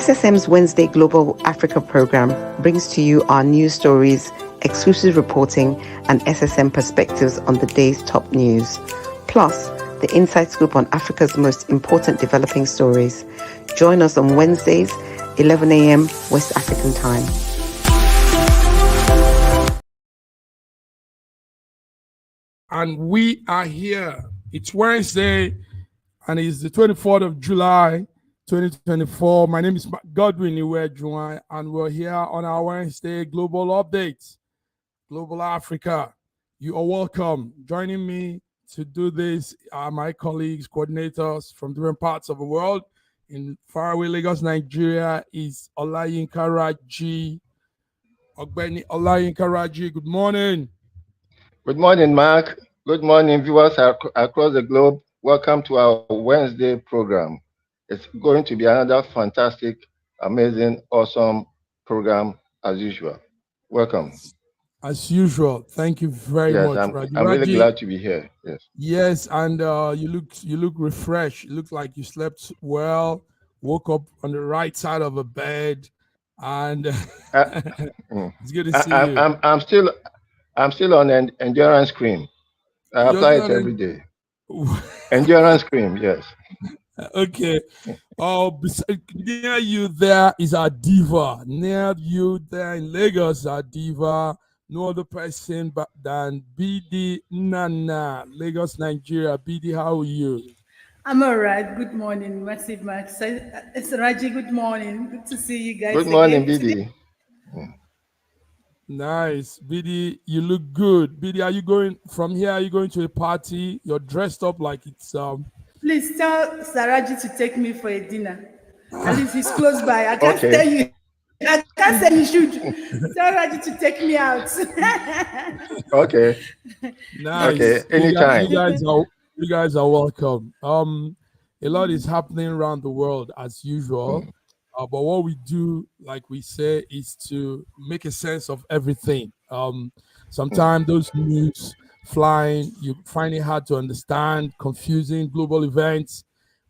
SSM's Wednesday Global Africa program brings to you our news stories, exclusive reporting, and SSM perspectives on the day's top news. Plus, the inside scoop on Africa's most important developing stories. Join us on Wednesdays, 11 a.m. West African time. And we are here. It's Wednesday, and it's the 24th of July, 2024. My name is Godwin Iwejuwan, and we're here on our Wednesday Global Update, Global Africa. You are welcome. Joining me to do this are my colleagues, coordinators from different parts of the world. In faraway Lagos, Nigeria is Olayinka Raji. Ogbeni Olayinka Raji, good morning. Good morning, Mark. Good morning, viewers across the globe. Welcome to our Wednesday program. It's going to be another fantastic, amazing, awesome program as usual. Welcome. As usual, thank you very much, Raji. I'm really glad to be here. Yes, and you look refreshed. You look like you slept well, woke up on the right side of a bed, and it's good to see you. I'm still on an endurance cream. I apply it every day. Endurance cream, yes. Okay. Near you there is our diva. Near you there in Lagos, our diva. No other person but than BD Nana, Lagos, Nigeria. BD, how are you? I'm all right. Good morning, Massive Max. It's Raji. Good morning. Good to see you guys. Good morning, BD. Nice. BD, you look good. BD, are you going from here? Are you going to a party? You're dressed up like it's Please tell Saraji to take me for a dinner. At least he's close by. I can't tell you. I can't say you should. Tell Raji to take me out. Okay. Nice. Okay. Anytime. You guys are welcome. A lot is happening around the world as usual. But what we do, like we say, is to make a sense of everything. Sometimes those news flying, you find it hard to understand, confusing global events.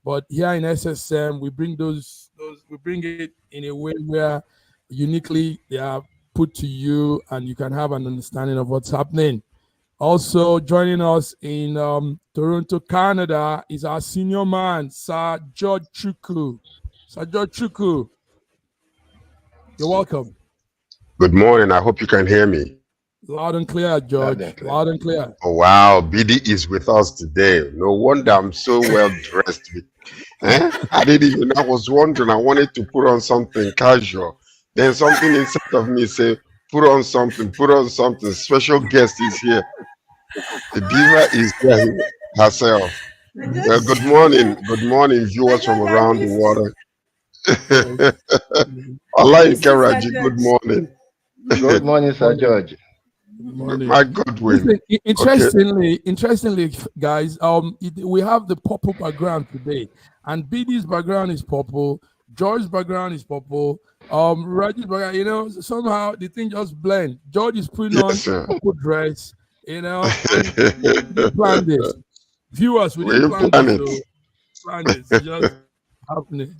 But here in SSM, we bring we bring it in a way where uniquely they are put to you, and you can have an understanding of what's happening. Also joining us in Toronto, Canada, is our senior man, Sir George Chukwu. Sir George Chukwu, you're welcome. Good morning. I hope you can hear me. Loud and clear, George. Loud and clear. Oh, wow. BD is with us today. No wonder I'm so well dressed. I was wondering, I wanted to put on something casual. Then something inside of me said, put on something. Special guest is here. The diva is here herself. Well, good morning, viewers from around the world. Olayinka Raji, good morning. Good morning, Sir George. My Godwin. Interestingly, guys, we have the purple background today, and BD's background is purple. George's background is purple. Raji's background, somehow the thing just blend. George is putting on a purple dress, and we planned this. Viewers, we didn't plan this. It's just happening.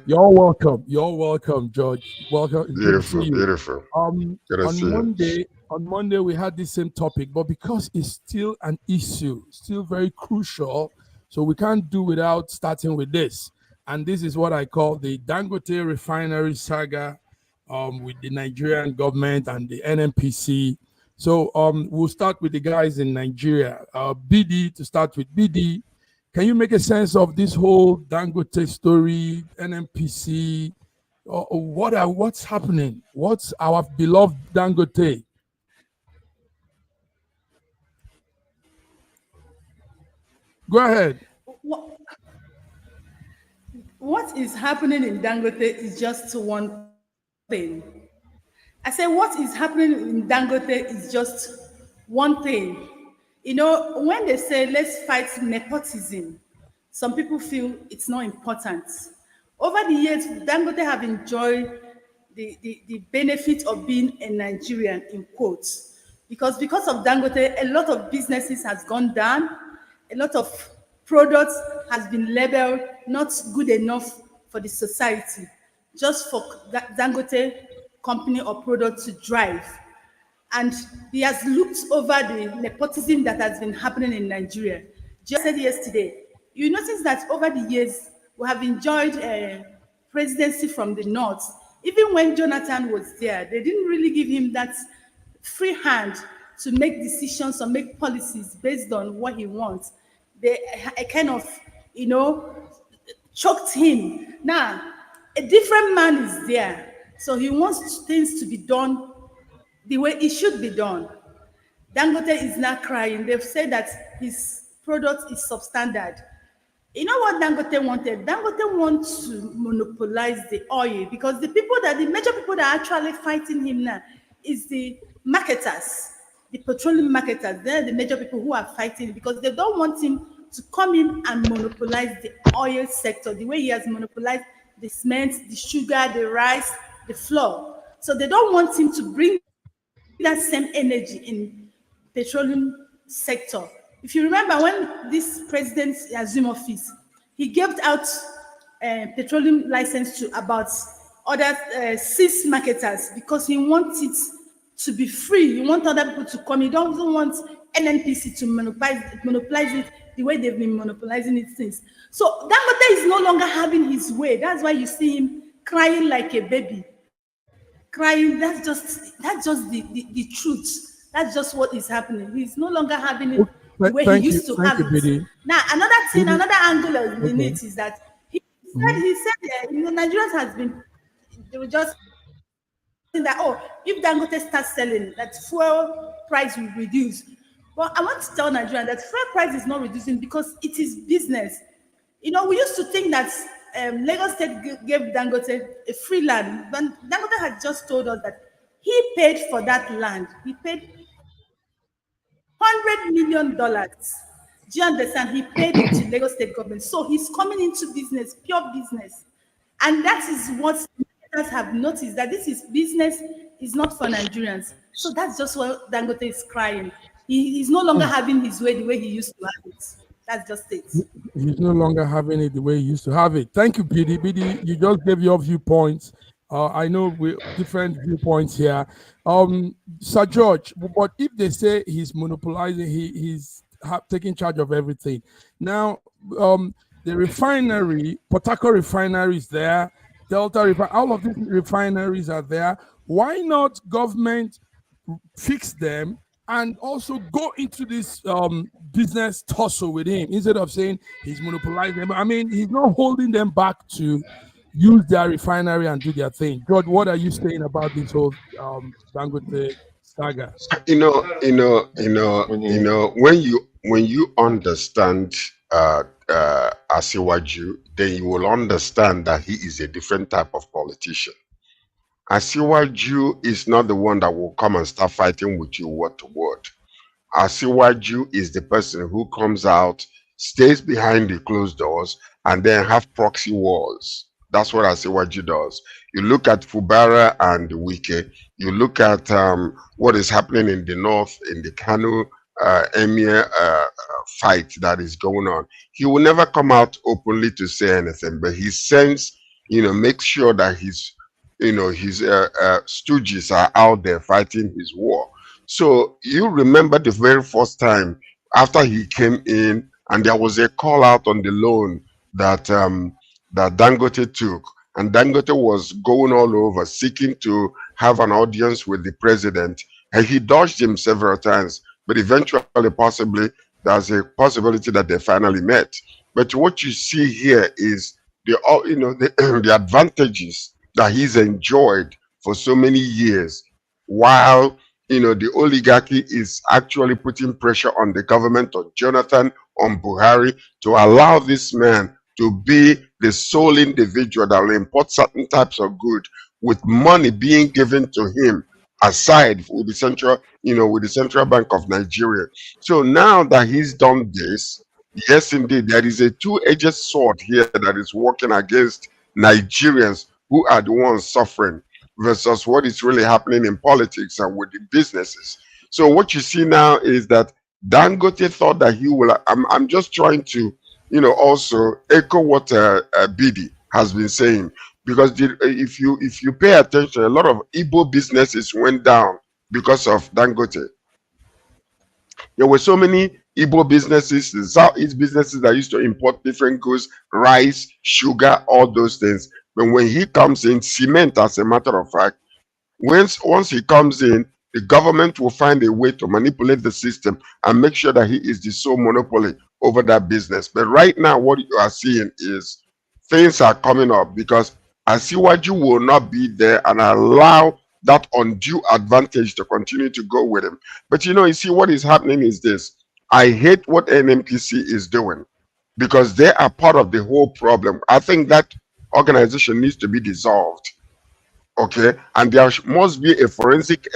You're welcome, George. Welcome. Beautiful. On Monday we had the same topic, but because it's still an issue, still very crucial, so we can't do without starting with this. And this is what I call the Dangote refinery saga with the Nigerian government and the NNPC. So we'll start with the guys in Nigeria. BD, to start with. BD, can you make a sense of this whole Dangote story, NNPC? What's happening? What's our beloved Dangote? Go ahead. What is happening in Dangote is just one thing. I say what is happening in Dangote is just one thing. When they say let's fight nepotism, some people feel it's not important. Over the years, Dangote have enjoyed the benefit of being a Nigerian, in quotes, because of Dangote, a lot of businesses has gone down. A lot of products has been labeled not good enough for the society. just for Dangote company or product to drive. And he has looked over the nepotism that has been happening in Nigeria. Just said yesterday, you notice that over the years, we have enjoyed a presidency from the north. Even when Jonathan was there, they didn't really give him that free hand to make decisions or make policies based on what he wants. They kind of, choked him. Now, a different man is there. So he wants things to be done the way it should be done. Dangote is not crying. They've said that his product is substandard. You know what Dangote wanted? Dangote wants to monopolize the oil because the major people that are actually fighting him now is the marketers, the petroleum marketers. They're the major people who are fighting because they don't want him to come in and monopolize the oil sector the way he has monopolized the cement, the sugar, the rice, the flour. So they don't want him to bring that same energy in petroleum sector. If you remember when this president assumed office, he gave out petroleum license to about other 6 marketers because he wants it to be free. He wants other people to come. He doesn't want NNPC to monopolize it the way they've been monopolizing it since. So Dangote is no longer having his way. That's why you see him crying like a baby. Crying, that's just the truth. That's just what is happening. He's no longer having it the way he used to have it. Now, another angle of it is that he said, Nigerians has been, they were just saying that, if Dangote starts selling, that fuel price will reduce. But I want to tell Nigerians that fuel price is not reducing because it is business. We used to think that Lagos State gave Dangote a free land, but Dangote had just told us that he paid for that land. He paid $100 million. Do you understand? He paid it to Lagos State government. So he's coming into business, pure business. And that is what Nigerians have noticed, that this is business, is not for Nigerians. So that's just what Dangote is crying. He's no longer having his way the way he used to have it. That's just it. He's no longer having it the way he used to have it. Thank you, PD. PD, you just gave your viewpoints. I know we different viewpoints here. Sir George, but if they say he's monopolizing, he's taking charge of everything. Now, the refinery, Port Harcourt refinery is there, Delta refinery, all of these refineries are there. Why not government fix them and also go into this business tussle with him instead of saying he's monopolizing them? I mean, he's not holding them back to use their refinery and do their thing. God, what are you saying about this whole Dangote saga? When you understand Asiwaju, then you will understand that he is a different type of politician. Asiwaju is not the one that will come and start fighting with you word to word. Asiwaju is the person who comes out, stays behind the closed doors, and then have proxy wars. That's what Asiwaju does. You look at Fubara and Wike, you look at what is happening in the north, in the Kanu Emir fight that is going on. He will never come out openly to say anything, but he sends, makes sure that his stooges are out there fighting his war. So you remember the very first time after he came in, and there was a call out on the loan that that Dangote took, and Dangote was going all over seeking to have an audience with the president, and he dodged him several times, but eventually possibly there's a possibility that they finally met. But what you see here is the advantages that he's enjoyed for so many years, while the oligarchy is actually putting pressure on the government, on Jonathan, on Buhari, to allow this man to be the sole individual that will import certain types of good, with money being given to him aside with the central bank of Nigeria. So now that he's done this, yes, indeed, there is a two-edged sword here that is working against Nigerians who are the ones suffering versus what is really happening in politics and with the businesses. So what you see now is that Dangote thought that he will, I'm just trying to, also echo what BD has been saying, because if you pay attention, a lot of Igbo businesses went down because of Dangote. There were so many Igbo businesses, the Southeast businesses that used to import different goods, rice, sugar, all those things. But when he comes in, cement, as a matter of fact, once he comes in, the government will find a way to manipulate the system and make sure that he is the sole monopoly over that business. But right now, what you are seeing is things are coming up because Asiwaju will not be there and allow that undue advantage to continue to go with him. But you see, what is happening is this. I hate what NNPC is doing because they are part of the whole problem. I think that organization needs to be dissolved. Okay, and there must be a forensic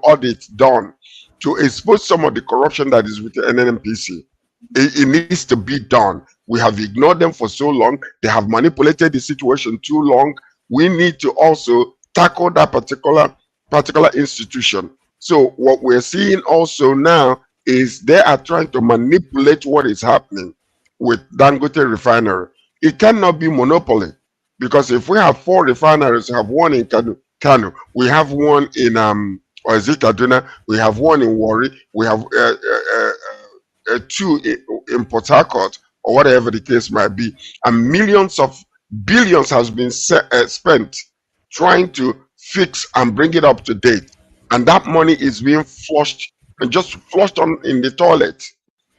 audit done to expose some of the corruption that is with the NNPC. It needs to be done. We have ignored them for so long. They have manipulated the situation too long. We need to also tackle that particular institution. So what we're seeing also now is they are trying to manipulate what is happening with Dangote refinery. It cannot be monopoly. Because if we have 4 refineries, we have one in Kano, we have one in Kaduna, we have one in Warri, we have 2 in Port Harcourt, or whatever the case might be, and billions has been spent trying to fix and bring it up to date, and that money is being flushed and just flushed on in the toilet.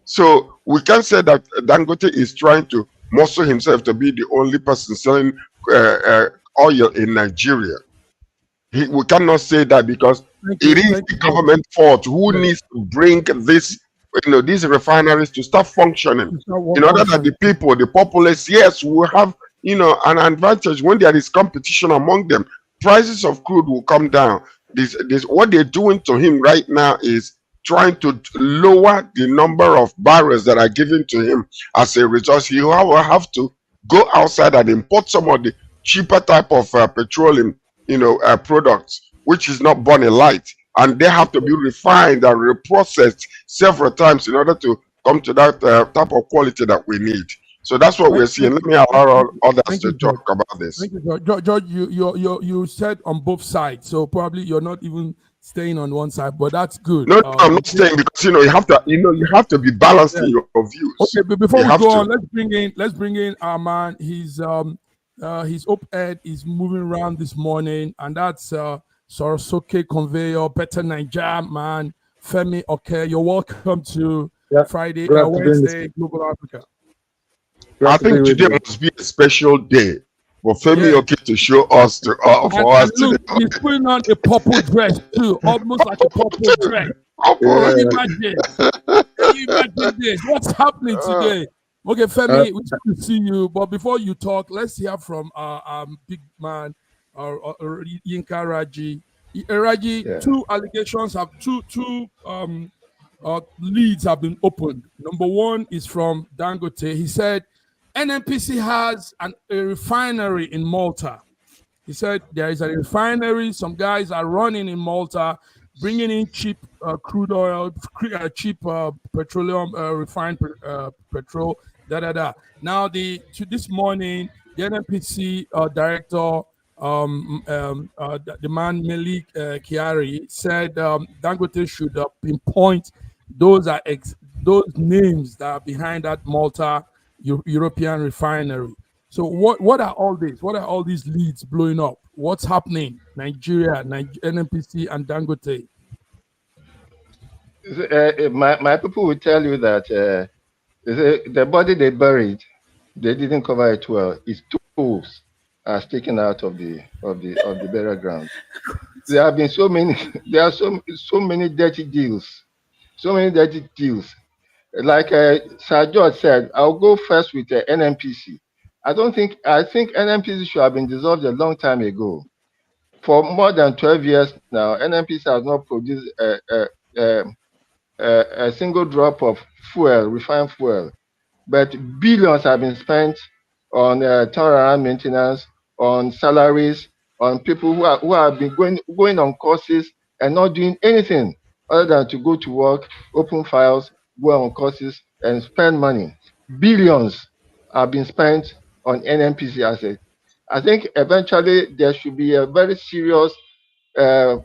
So we can say that Dangote is trying to muscle himself to be the only person selling oil in Nigeria. We cannot say that because it is the government fault who needs to bring this, these refineries to start functioning in order that the people, the populace, yes, will have an advantage when there is competition among them. Prices of crude will come down. What they're doing to him right now is trying to lower the number of barrels that are given to him. As a result, he will have to go outside and import some of the cheaper type of petroleum, products, which is not burning light, and they have to be refined and reprocessed several times in order to come to that type of quality that we need. So that's what we're seeing. Let me allow others to talk about this. Thank you, George. You said on both sides, so probably you're not even staying on one side, but that's good. No, I'm not staying because you have to be balanced in your views. Okay, but before we go on, let's bring in our man. His op-ed is moving around this morning, and that's Sorosoke Conveyor, Better Niger man, Femi. Okay, you're welcome to Friday, Wednesday, Global Africa. I think today must be a special day for Femi to show us for us look, today. He's putting on a purple dress too, almost like a purple dress. Can you imagine this? What's happening today? Okay, Femi, we should see you. But before you talk, let's hear from our big man, Yinka Raji. Raji, 2 allegations have two leads have been opened. Number 1 is from Dangote. He said NNPC has a refinery in Malta. He said there is a refinery. Some guys are running in Malta, bringing in cheap crude oil, cheap petroleum, refined petrol. Now, this morning, the NNPC director, the man Malik Kiari, said Dangote should pinpoint those names that are behind that Malta European refinery. So what are all these? What are all these leads blowing up? What's happening? Nigeria, NNPC, and Dangote. My people will tell you that the body they buried, they didn't cover it well. Its tools are sticking out of the burial ground. There have been so many dirty deals, Like Sir George said, I'll go first with the NNPC. I think NNPC should have been dissolved a long time ago. For more than 12 years now, NNPC has not produced a single drop of fuel, refined fuel. But billions have been spent on turnaround maintenance, on salaries, on people who have been going on courses and not doing anything other than to go to work, open files, go on courses, and spend money. Billions have been spent on NNPC assets. I think eventually there should be a very serious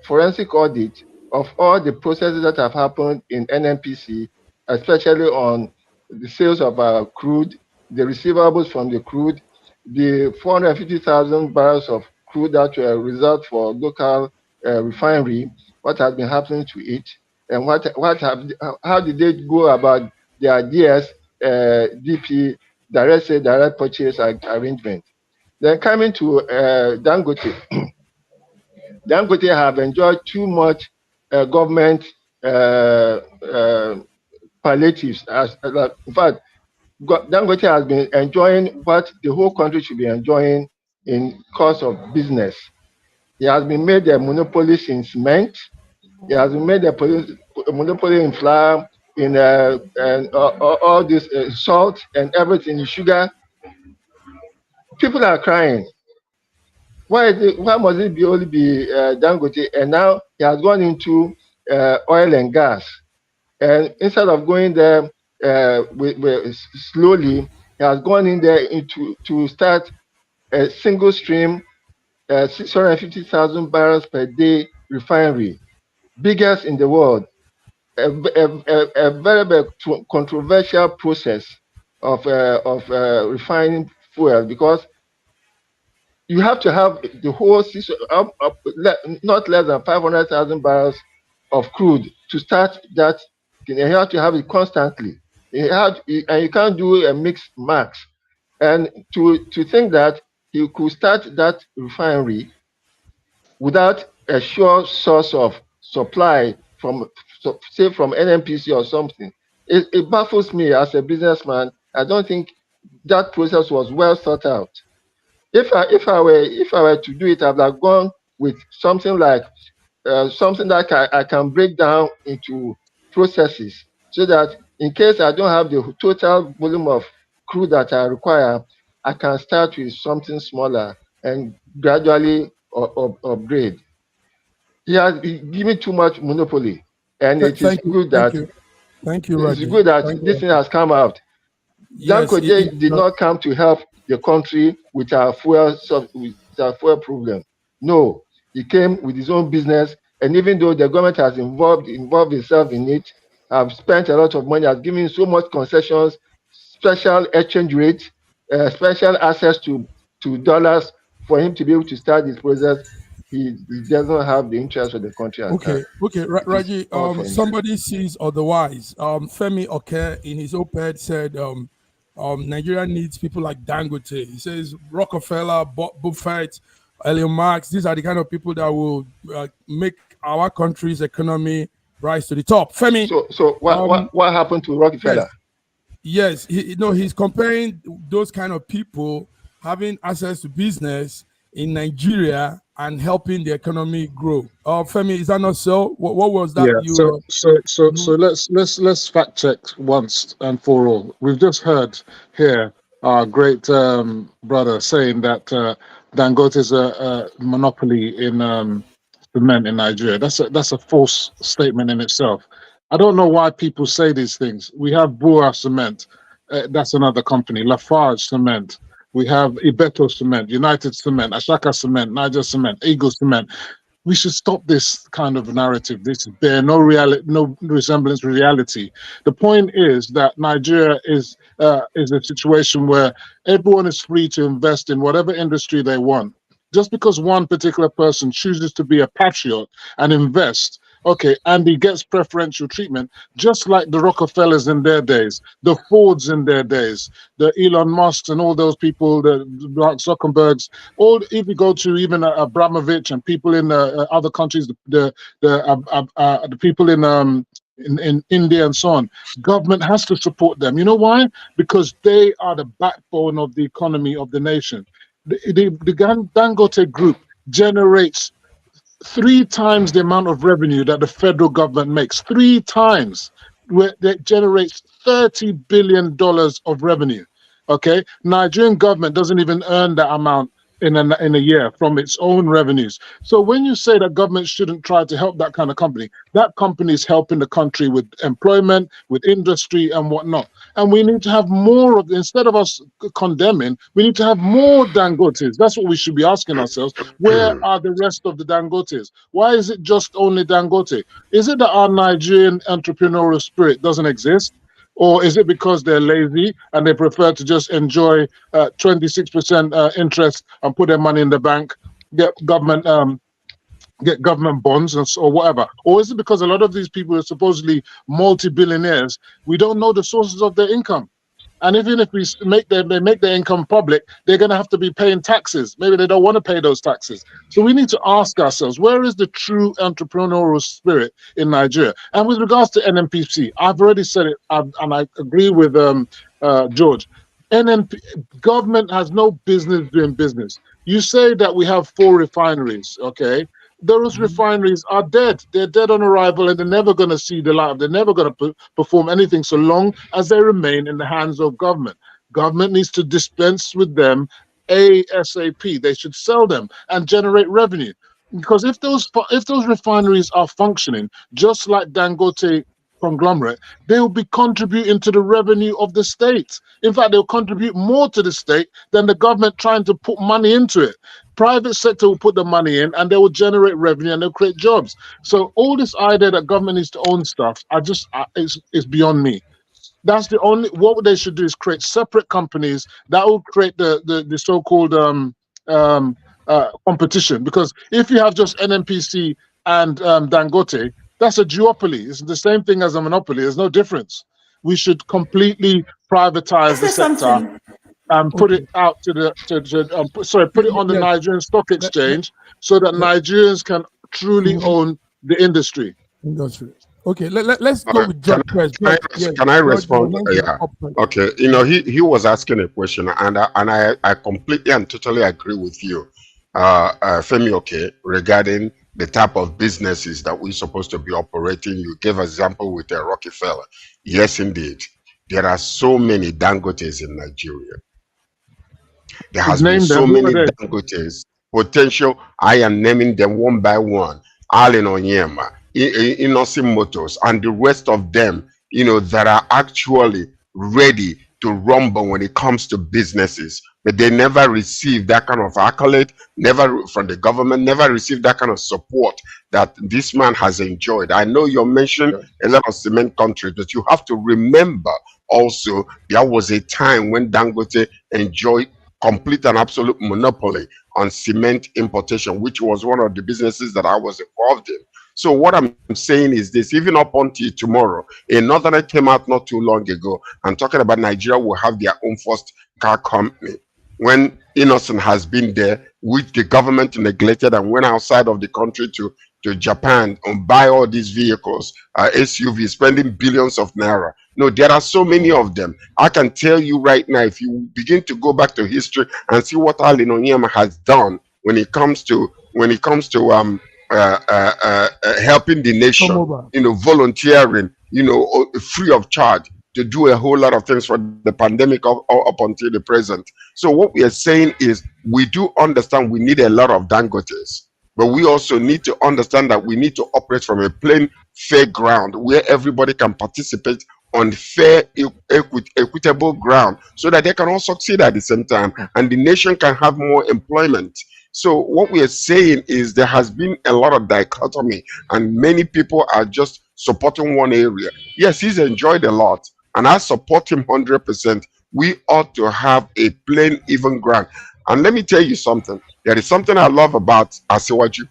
forensic audit of all the processes that have happened in NNPC, especially on the sales of crude, the receivables from the crude, the 450,000 barrels of crude that were reserved for local refinery, what has been happening to it, and how did they go about their DP, direct sale, direct purchase arrangement. Then coming to Dangote, Dangote have enjoyed too much government palliatives. In fact, Dangote has been enjoying what the whole country should be enjoying in course of business. He has been made a monopolist in cement. He has been made a monopoly in flour, in all this salt and everything, sugar. People are crying. Why must it only be Dangote? And now he has gone into oil and gas. And instead of going there slowly, he has gone in there to start a single stream, 650,000 barrels per day refinery, biggest in the world. A very, very controversial process of refining fuel, because you have to have the whole system, not less than 500,000 barrels of crude to start that. You have to have it constantly. And you can't do a mixed max. And to think that you could start that refinery without a sure source of supply from, say, from NNPC or something, it baffles me as a businessman. I don't think that process was well thought out. If I were to do it, I'd have gone with something like something that I can break down into processes, so that in case I don't have the total volume of crude that I require, I can start with something smaller and gradually upgrade. He has given too much monopoly, and it is good that this thing has come out. Yes, Dangote did not come to help the country with our fuel problem. No, he came with his own business, and even though the government has involved itself in it, have spent a lot of money, has given so much concessions, special exchange rate, special access to dollars for him to be able to start this process. He doesn't have the interest of the country. Okay, Raji. Somebody sees otherwise. Femi Oke in his op-ed said, Nigeria needs people like Dangote. He says Rockefeller, Buffett, Elon Musk. These are the kind of people that will make our country's economy rise to the top. Femi. So what happened to Rockefeller? Yes, he's comparing those kind of people having access to business in Nigeria and helping the economy grow. Femi, is that not so? What was that? Yeah. So let's fact check once and for all. We've just heard here our great brother saying that Dangote is a monopoly in cement in Nigeria. That's a false statement in itself. I don't know why people say these things. We have Bua Cement, that's another company. Lafarge Cement. We have Ibeto Cement, United Cement, Ashaka Cement, Niger Cement, Eagle Cement. We should stop this kind of narrative. This bear no resemblance to reality. The point is that Nigeria is a situation where everyone is free to invest in whatever industry they want. Just because one particular person chooses to be a patriot and invest, okay, and he gets preferential treatment, just like the Rockefellers in their days, the Fords in their days, the Elon Musks and all those people, the Mark Zuckerbergs, if you go to even Abramovich and people in other countries, the people in India and so on, government has to support them. You know why? Because they are the backbone of the economy of the nation. The Dangote Group generates 3 times the amount of revenue that the federal government makes. 3 times, where it generates $30 billion of revenue. Okay, Nigerian government doesn't even earn that amount in a year from its own revenues. So when you say that government shouldn't try to help that kind of company, that company is helping the country with employment, with industry and whatnot. And we need to have more of, instead of us condemning, we need to have more Dangotes. That's what we should be asking ourselves. Where are the rest of the Dangotes? Why is it just only Dangote? Is it that our Nigerian entrepreneurial spirit doesn't exist? Or is it because they're lazy and they prefer to just enjoy 26% interest and put their money in the bank, get government bonds or whatever? Or is it because a lot of these people are supposedly multi-billionaires? We don't know the sources of their income. And even if we make their income public, they're going to have to be paying taxes. Maybe they don't want to pay those taxes. So we need to ask ourselves, where is the true entrepreneurial spirit in Nigeria? And with regards to NNPC, I've already said it, and I agree with George. Government has no business doing business. You say that we have 4 refineries, okay? Those refineries are dead. They're dead on arrival, and they're never going to see the light. They're never going to perform anything so long as they remain in the hands of government. Government needs to dispense with them ASAP. They should sell them and generate revenue. Because if those refineries are functioning just like Dangote conglomerate, they will be contributing to the revenue of the state. In fact, they'll contribute more to the state than the government trying to put money into it. Private sector will put the money in and they will generate revenue and they'll create jobs. So all this idea that government needs to own stuff, it's beyond me. That's the only, what they should do is create separate companies that will create the so-called competition. Because if you have just NNPC and Dangote, that's a duopoly. It's the same thing as a monopoly. There's no difference. We should completely privatize the sector and put it out to put it on the Nigerian Stock Exchange so that Nigerians can truly own the industry. Okay, let's go with George first. Can I respond? Yeah. Okay. You know, he was asking a question, and I completely and totally agree with you, Femi. Okay, regarding the type of businesses that we're supposed to be operating. You gave an example with Rockefeller. Yes, indeed. There are so many Dangotes in Nigeria. There has been so many Dangotes. Potential. I am naming them one by one. Allen Onyema, Innocent Motors, and the rest of them, you know, that are actually ready to rumble when it comes to businesses. But they never received that kind of accolade, never from the government, never received that kind of support that this man has enjoyed. I know you mentioned a lot of cement countries, but you have to remember also there was a time when Dangote enjoyed complete and absolute monopoly on cement importation, which was one of the businesses that I was involved in. So what I'm saying is this: even up until tomorrow, a northerner came out not too long ago and talking about Nigeria will have their own first car company, when Innocent has been there, which the government neglected and went outside of the country to Japan and buy all these vehicles, SUVs, spending billions of naira. No, there are so many of them. I can tell you right now, if you begin to go back to history and see what Allen Onyema has done when it comes to helping the nation, you know, volunteering, you know, free of charge to do a whole lot of things for the pandemic up until the present. So what we are saying is we do understand we need a lot of Dangotes, but we also need to understand that we need to operate from a plain, fair ground where everybody can participate on fair, equitable ground so that they can all succeed at the same time and the nation can have more employment. So what we are saying is there has been a lot of dichotomy and many people are just supporting one area. Yes, he's enjoyed a lot and I support him 100%. We ought to have a plain, even ground. And let me tell you something. There is something I love about Asiwaju.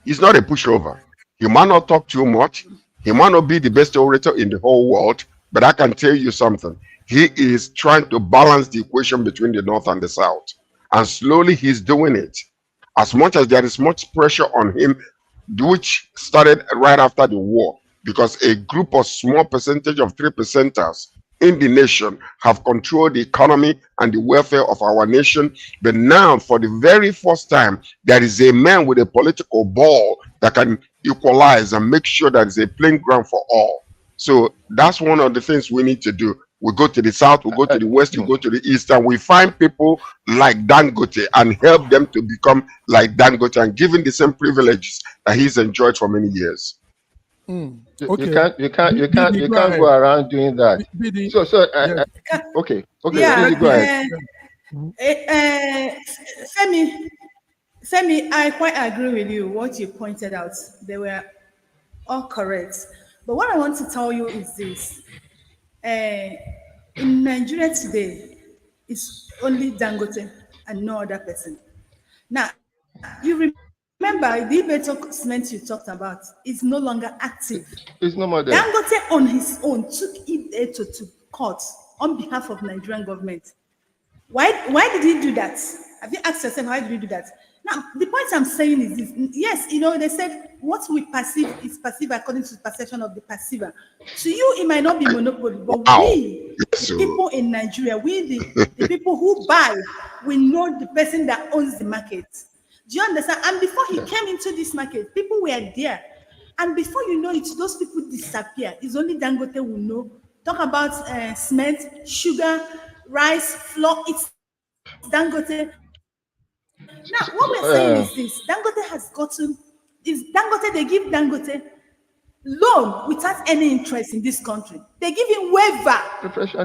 He's not a pushover. He might not talk too much. He might not be the best orator in the whole world, but I can tell you something. He is trying to balance the equation between the North and the South. And slowly he's doing it. As much as there is much pressure on him, which started right after the war, because a group of small percentage of 3%ers in the nation have controlled the economy and the welfare of our nation. But now, for the very first time, there is a man with a political ball that can equalize and make sure that it's a playing ground for all. So that's one of the things we need to do. We go to the south, we go to the west, we go to the east, and we find people like Dangote and help them to become like Dangote and give him the same privileges that he's enjoyed for many years. Okay. You can't go around doing that. Okay. Yeah, go ahead. Femi, I quite agree with you. What you pointed out, they were all correct. But what I want to tell you is this: in Nigeria today, it's only Dangote and no other person. Now, you remember the Ibeto cement you talked about is no longer active. It's no more there. Dangote on his own took Ibeto to court on behalf of Nigerian government. Why did he do that? Have you asked yourself why did he do that? Now, the point I'm saying is this: yes, they said what we perceive is perceived according to the perception of the perceiver. To you, it might not be monopoly, but we, the people in Nigeria, we the people who buy, we know the person that owns the market. Do you understand? And before he came into this market, people were there. And before you know it, those people disappear. It's only Dangote will know. Talk about cement, sugar, rice, flour. It's Dangote. Now, what we're saying is this: Dangote has gotten, they give Dangote loan without any interest in this country. They give him waiver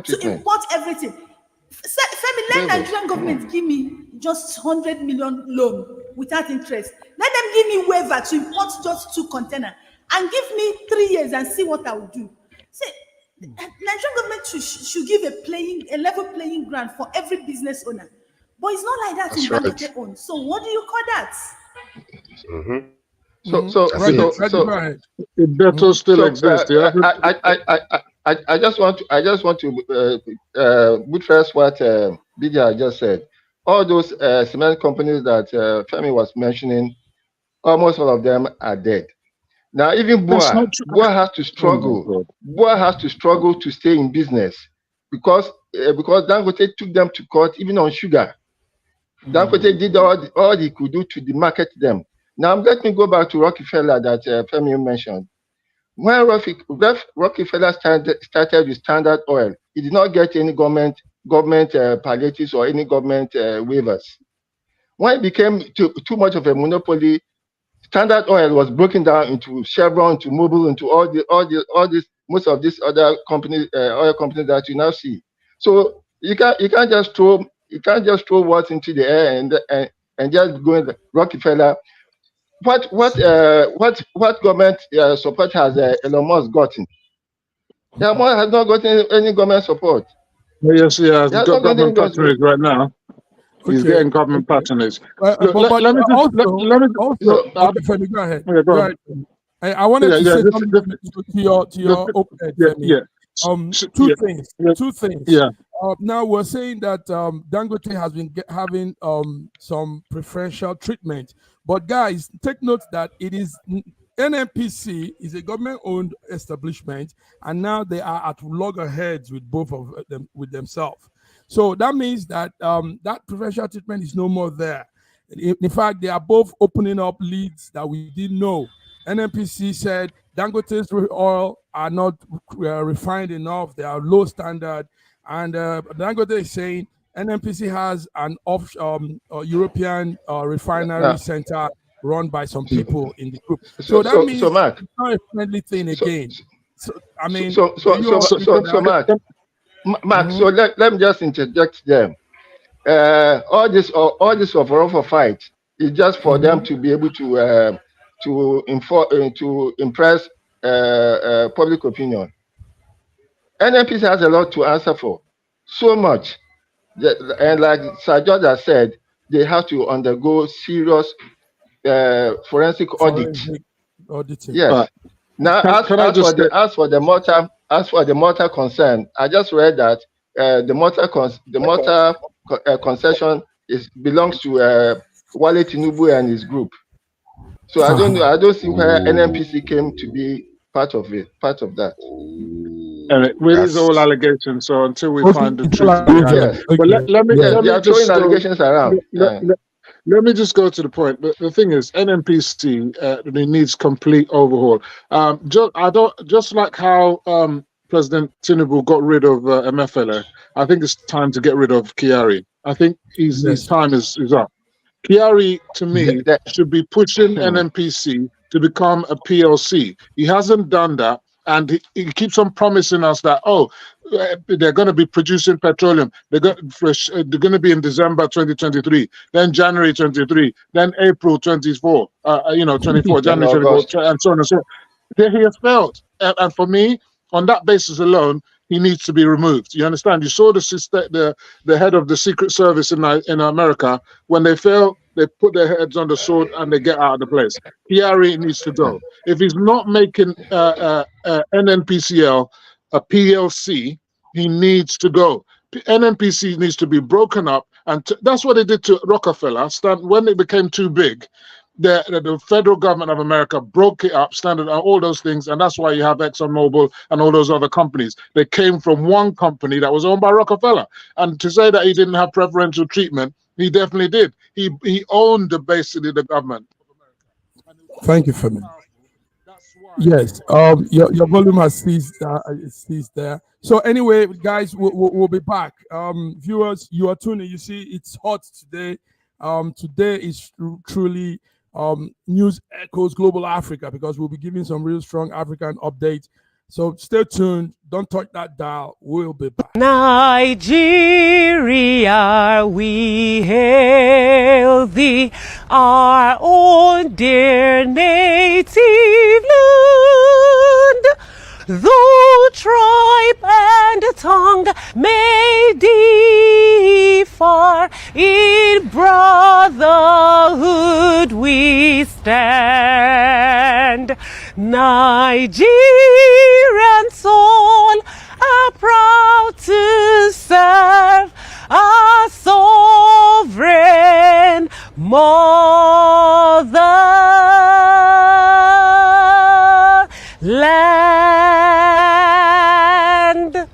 to import everything. Femi, let Nigerian government give me just 100 million loan without interest. Let them give me waiver to import just 2 containers and give me 3 years and see what I will do. See, Nigerian government should give a level playing ground for every business owner. But it's not like that in Dangote own. So what do you call that? It better still exists. I just want to buttress what Bidia just said. All those cement companies that Femi was mentioning, almost all of them are dead. Now even Boa has to struggle. Boa has to struggle to stay in business because Dangote took them to court even on sugar. Dangote did all he could do to market them. Now let me go back to Rockefeller that Femi mentioned. When Rockefeller started with Standard Oil, he did not get any government palliatives or any government waivers. When it became too much of a monopoly, Standard Oil was broken down into Chevron, into Mobil, into all these most of these other companies, oil companies that you now see. So you can't just throw words into the air and just go in the Rockefeller. What government support has Elon Musk gotten? Elon Musk has not gotten any government support. Yes, he has got government patronage right now. He's getting government patronage. Let me go ahead. Yeah, go ahead. I wanted to say something to your open. Two things. Yeah. Now we're saying that Dangote has been having some preferential treatment, but guys, take note that it is NNPC is a government-owned establishment, and now they are at loggerheads with both of them with themselves. So that means that that preferential treatment is no more there. In fact, they are both opening up leads that we didn't know. NNPC said Dangote's oil are not refined enough; they are low standard. And Dangote is saying NNPC has an European refinery center run by some people in the group. So that means Mark, it's not a friendly thing again. Mark, so let me just interject them. All this overall fight is just for them to be able to impress public opinion. NNPC has a lot to answer for, so much, and like Sir George has said, they have to undergo serious forensic audit. Yes. Now, as for the mortar concern, I just read that the mortar concession belongs to Wale Tinubu and his group. So I don't see where NNPC came to be part of that. And it really is all allegations. So until we find the truth, but let me just throwing allegations around. Let me just go to the point. The thing is, NNPC it needs complete overhaul. Just like how President Tinubu got rid of MFLA, I think it's time to get rid of Kiari. I think his time is up. Kiari, to me, should be pushing NNPC to become a PLC. He hasn't done that, and he keeps on promising us that, they're going to be producing petroleum. They're going to be in December 2023, then January 23, then April 24, 24, January 24, and so on and so on. He has failed. And for me, on that basis alone, he needs to be removed. You understand? You saw the head of the Secret Service in America. When they fail, they put their heads on the sword and they get out of the place. Kiari needs to go. If he's not making NNPCL a PLC, he needs to go. NNPC needs to be broken up, and that's what they did to Rockefeller. When it became too big, the federal government of America broke it up, Standard, and all those things, and that's why you have ExxonMobil and all those other companies. They came from one company that was owned by Rockefeller. And to say that he didn't have preferential treatment, he definitely did. He owned basically the government. Thank you, Femi. Yes, your volume has ceased. There. So anyway, guys, we'll be back. Viewers, you are tuning. You see, it's hot today. Today is truly News Echoes Global Africa, because we'll be giving some real strong African updates. So stay tuned. Don't touch that dial. We'll be back. Nigeria, we hail thee, our own dear native land. Though tribe and tongue may differ, in brotherhood we stand. Nigerian soul are proud to serve our sovereign motherland.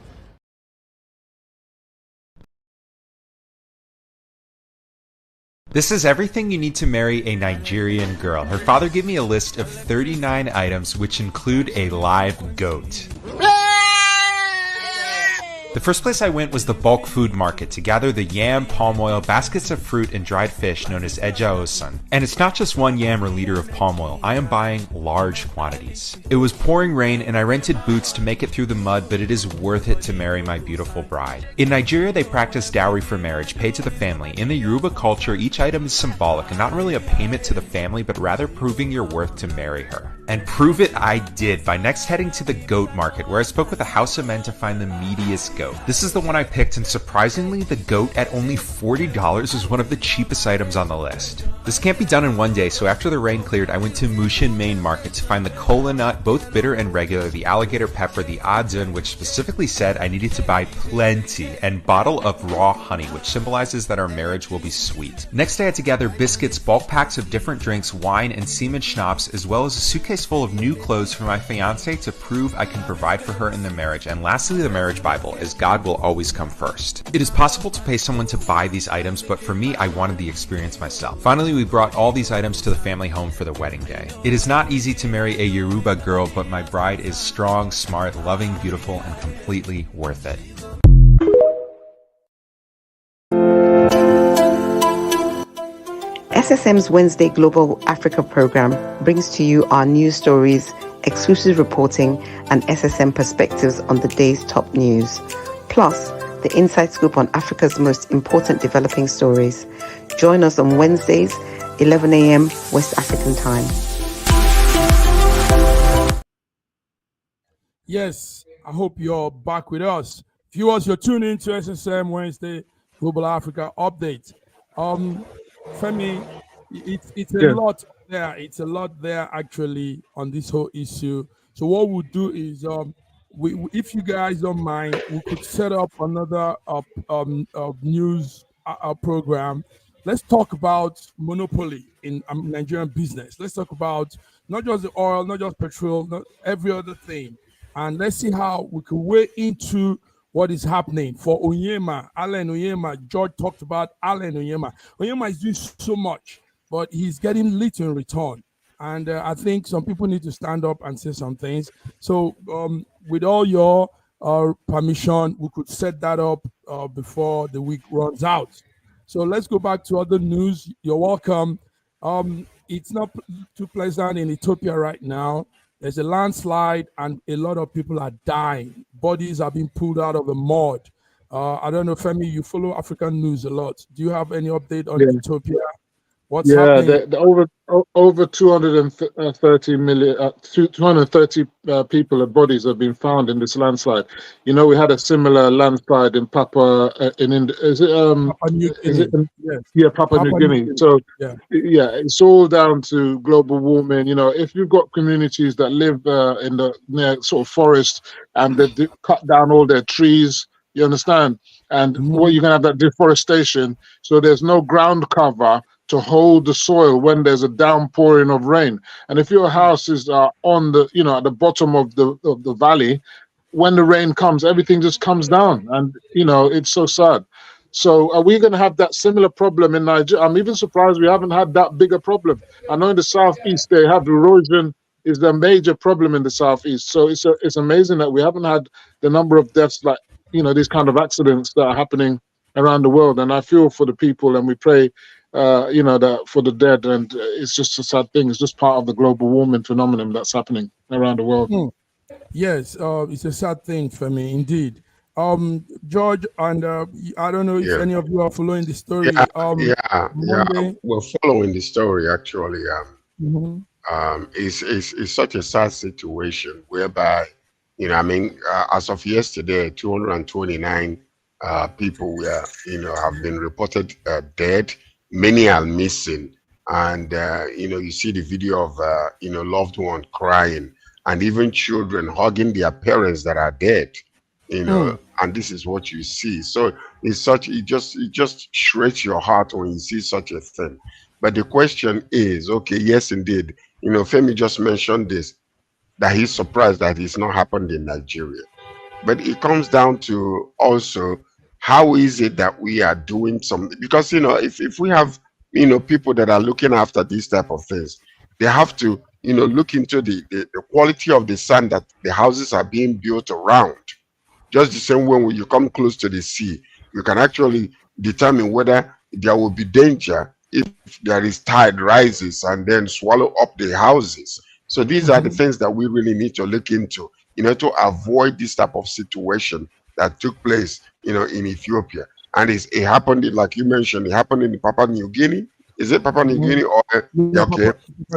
This is everything you need to marry a Nigerian girl. Her father gave me a list of 39 items, which include a live goat. The first place I went was the bulk food market to gather the yam, palm oil, baskets of fruit, and dried fish known as eja osun. And it's not just one yam or liter of palm oil. I am buying large quantities. It was pouring rain and I rented boots to make it through the mud, but it is worth it to marry my beautiful bride. In Nigeria, they practice dowry for marriage, paid to the family. In the Yoruba culture, each item is symbolic and not really a payment to the family, but rather proving your worth to marry her. And prove it I did by next heading to the goat market, where I spoke with a house of men to find the meatiest goat. This is the one I picked, and surprisingly, the goat at only $40 is one of the cheapest items on the list. This can't be done in one day, so after the rain cleared, I went to Mushin Main Market to find the kola nut, both bitter and regular, the alligator pepper, the adun, which specifically said I needed to buy plenty, and bottle of raw honey, which symbolizes that our marriage will be sweet. Next, I had to gather biscuits, bulk packs of different drinks, wine, and semen schnapps, as well as a suitcase full of new clothes for my fiance to prove I can provide for her in the marriage. And lastly, the marriage Bible, as God will always come first. It is possible to pay someone to buy these items, but for me, I wanted the experience myself. Finally, we brought all these items to the family home for the wedding day. It is not easy to marry a Yoruba girl, but my bride is strong, smart, loving, beautiful, and completely worth it. SSM's Wednesday Global Africa program brings to you our news stories, exclusive reporting, and SSM perspectives on the day's top news. Plus, the inside scoop on Africa's most important developing stories. Join us on Wednesdays, 11 a.m. West African time. Yes, I hope you're back with us. Viewers, you're tuning into SSM Wednesday Global Africa update. Femi, it's a lot there. It's a lot there actually on this whole issue. So what we'll do is, if you guys don't mind, we could set up another news program. Let's talk about monopoly in Nigerian business. Let's talk about not just the oil, not just petrol, not every other thing, and let's see how we can weigh into what is happening for Onyema, Allen Onyema. George talked about Allen Onyema. Onyema is doing so much, but he's getting little in return. And I think some people need to stand up and say some things. So with all your permission, we could set that up before the week runs out. So let's go back to other news. You're welcome. It's not too pleasant in Ethiopia right now. There's a landslide and a lot of people are dying. Bodies are being pulled out of the mud. I don't know, Femi, you follow African news a lot. Do you have any update on Ethiopia? What's happening? Over 230 million, 230 people, bodies have been found in this landslide. You know, we had a similar landslide in Papua, is it Papua New Guinea. Yes. Papua New Guinea. So, it's all down to global warming. You know, if you've got communities that live in the near sort of forest and they cut down all their trees, you understand? And what you're going to have that deforestation. So there's no ground cover to hold the soil when there's a downpouring of rain. And if your house is on the, you know, at the bottom of the valley, when the rain comes, everything just comes down. And, you know, it's so sad. So are we going to have that similar problem in Nigeria? I'm even surprised we haven't had that bigger problem. I know in the southeast they have erosion is the major problem in the southeast. So it's amazing that we haven't had the number of deaths, like, you know, these kind of accidents that are happening around the world. And I feel for the people, and we pray, you know, that for the dead. And it's just a sad thing. It's just part of the global warming phenomenon that's happening around the world. Yes, it's a sad thing for me, indeed. George, and I don't know if any of you are following the story. We're following the story, actually. It's such a sad situation whereby, you know, I mean, as of yesterday, 229 people were, you know, have been reported dead. Many are missing. And, you know, you see the video of, you know, loved one crying, and even children hugging their parents that are dead, you know, and this is what you see. So it's such, it just shreds your heart when you see such a thing. But the question is, okay, yes, indeed, you know, Femi just mentioned this, that he's surprised that it's not happened in Nigeria. But it comes down to also, how is it that we are doing something? Because, you know, if we have, you know, people that are looking after these type of things, they have to, you know, look into the quality of the sand that the houses are being built around. Just the same way when you come close to the sea, you can actually determine whether there will be danger if there is tide rises and then swallow up the houses. So these are the things that we really need to look into, you know, to avoid this type of situation that took place, you know, in Ethiopia. And it happened, like you mentioned, it happened in Papua New Guinea. Is it Papua New Guinea? Or okay,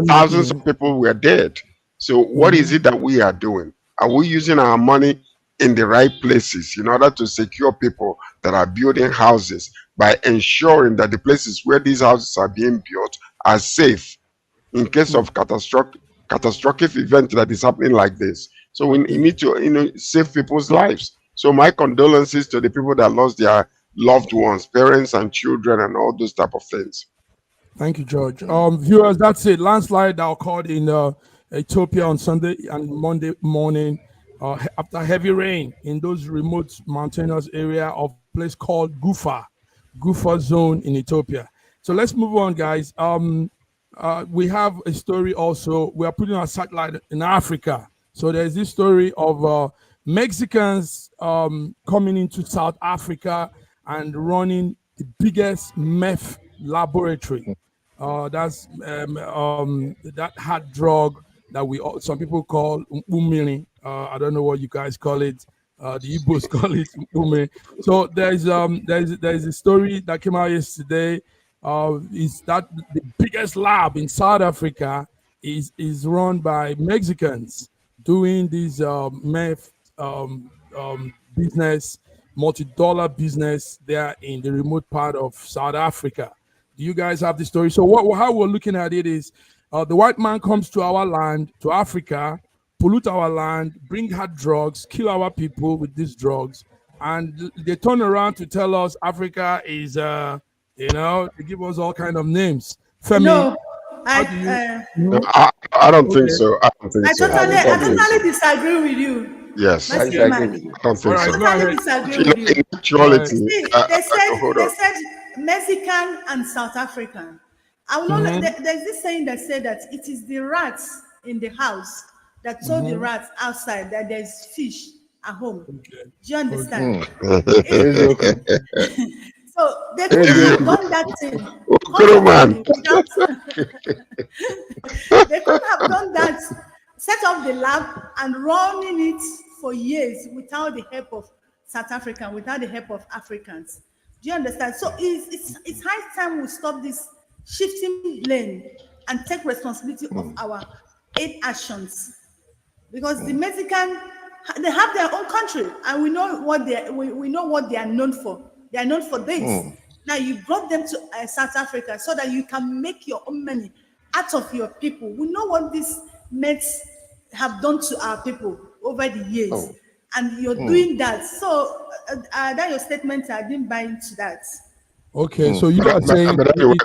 thousands of people were dead. So what is it that we are doing? Are we using our money in the right places in order to secure people that are building houses, by ensuring that the places where these houses are being built are safe in case of catastrophic event that is happening like this? So we need to, you know, save people's lives. So my condolences to the people that lost their loved ones, parents and children, and all those type of things. Thank you, George. Viewers, that's it. Landslide that occurred in Ethiopia on Sunday and Monday morning after heavy rain in those remote mountainous area of a place called Gufa zone in Ethiopia. So let's move on, guys. We have a story also. We are putting our satellite in Africa. So there's this story of Mexicans coming into South Africa and running the biggest meth laboratory. That's that hard drug that some people call umili. I don't know what you guys call it. The Igbos call it umili. So there's a story that came out yesterday. Is that the biggest lab in South Africa is run by Mexicans doing this meth business, multi-dollar business there in the remote part of South Africa. Do you guys have the story? So how we're looking at it is the white man comes to our land, to Africa, pollute our land, bring hard drugs, kill our people with these drugs, and they turn around to tell us Africa is, you know, they give us all kind of names. Femi, no, I don't think so. I totally disagree with you. Yes, I disagree. I don't think so. Totally disagree with you. In actuality, See, they said Mexican and South African. I will not. There's this saying that said that it is the rats in the house that told the rats outside that there's fish at home. Okay. Do you understand? Eziokwu. So they could have done that thing man. comfortably without. They could have done that, set up the lab and running it for years without the help of South Africa, without the help of Africans. Do you understand? So it's high time we stop this shifting blame and take responsibility of our aid actions, because the Mexican, they have their own country, and we know what we know what they are known for. They are known for this. Now you brought them to South Africa so that you can make your own money out of your people. We know what these Mets have done to our people over the years, and you're doing that. So that your statement, I didn't buy into that. Okay, so you are saying. But anyway,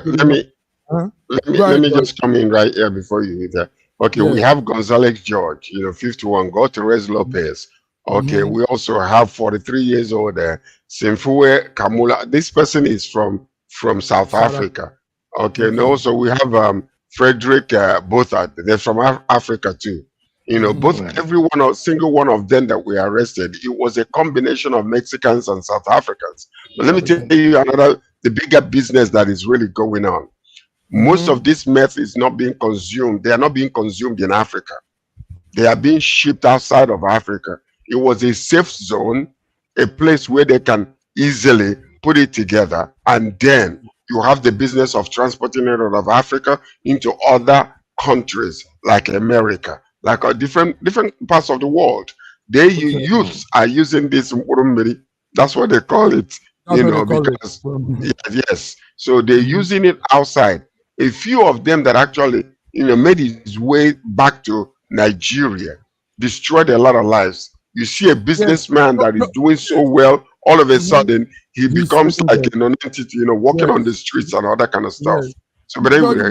let me just come in right here before you hit that. Okay, we have Gonzalez George, 51, Gutierrez Lopez. Okay, we also have 43 years old Simfue Kamula. This person is from South Africa. Okay, and also we have Frederick Bothard. They're from Africa too. Both single one of them that we arrested, it was a combination of Mexicans and South Africans. But let me tell you the bigger business that is really going on. Most of this meth is not being consumed. They are not being consumed in Africa. They are being shipped outside of Africa. It was a safe zone, a place where they can easily put it together. And then you have the business of transporting it out of Africa into other countries like America, like different parts of the world. Youths are using this. That's what they call it. Because yes. So they're using it outside. A few of them that actually, made his way back to Nigeria, destroyed a lot of lives. You see a businessman that is doing so well, all of a sudden he becomes like an entity, walking on the streets and all that kind of stuff. So, but anyway,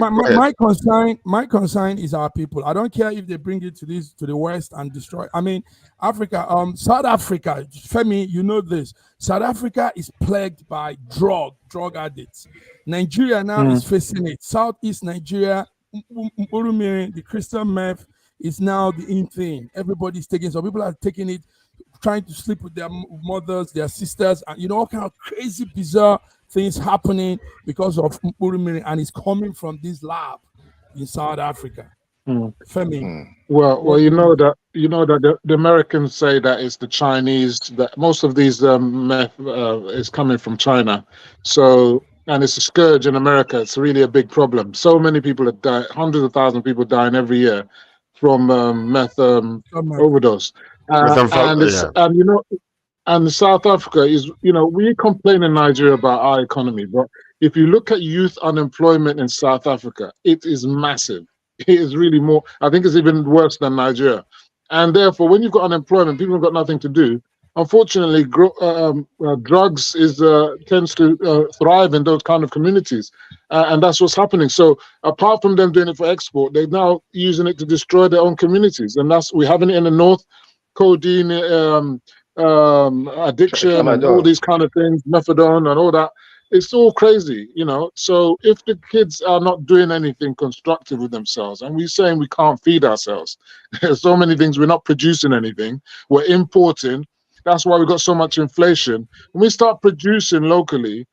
my concern is our people. I don't care if they bring it to the West and destroy. I mean, Africa, South Africa, Femi, you know this. South Africa is plagued by drug addicts. Nigeria now is facing it. Southeast Nigeria, the crystal meth is now the in thing. Everybody's taking. Some people are taking it, trying to sleep with their mothers, their sisters, and all kind of crazy, bizarre things happening because of Murumiri, and it's coming from this lab in South Africa. Femi. Well, you know that the Americans say that it's the Chinese, that most of these meth is coming from China. So, and it's a scourge in America. It's really a big problem. So many people have died, hundreds of thousands of people dying every year from meth overdose. And South Africa is, we complain in Nigeria about our economy, but if you look at youth unemployment in South Africa, it is massive. It is really more, I think it's even worse than Nigeria. And therefore, when you've got unemployment, people have got nothing to do. Unfortunately, drugs tends to thrive in those kind of communities. And that's what's happening. So apart from them doing it for export, they're now using it to destroy their own communities. And we're having it in the north, codeine, addiction, and all these kind of things, methadone and all that. It's all crazy, So if the kids are not doing anything constructive with themselves, and we're saying we can't feed ourselves, there's so many things, we're not producing anything, we're importing. That's why we've got so much inflation. When we start producing locally,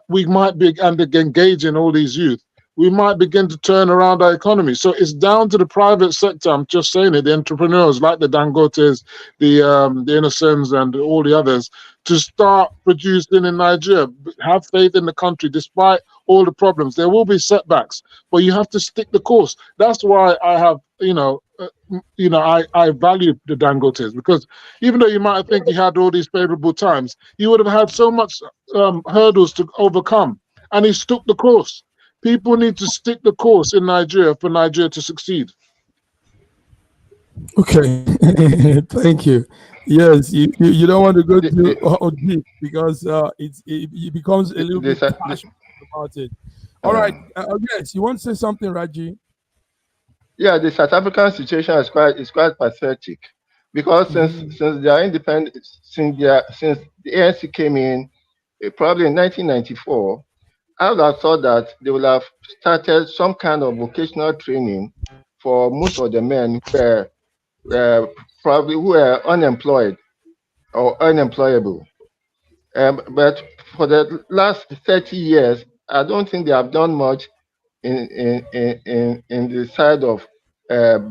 we might be engaging all these youth. We might begin to turn around our economy. So it's down to the private sector. I'm just saying it, the entrepreneurs like the Dangotes, the Innocents, and all the others, to start producing in Nigeria. Have faith in the country, despite all the problems. There will be setbacks, but you have to stick the course. That's why I have, I value the Dangotes, because even though you might think he had all these favorable times, he would have had so much hurdles to overcome, and he stuck the course. People need to stick the course in Nigeria for Nigeria to succeed. Okay, thank you. Yes, you don't want to go too deep because it becomes a little bit passionate about it. All right, yes, you want to say something, Raji? Yeah, the South African situation is quite pathetic, because since they are independent, since the ANC came in, probably in 1994. I would have thought that they would have started some kind of vocational training for most of the men who were unemployed. or unemployable. But for the last 30 years, I don't think they have done much in the side of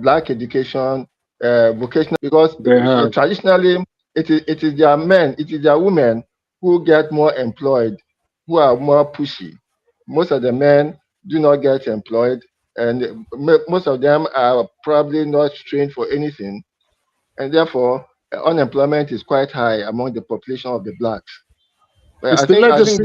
black education, vocational, because They have. traditionally it is their men, it is their women who get more employed, who are more pushy. Most of the men do not get employed, and most of them are probably not trained for anything, and therefore unemployment is quite high among the population of the blacks. But It's the legacy.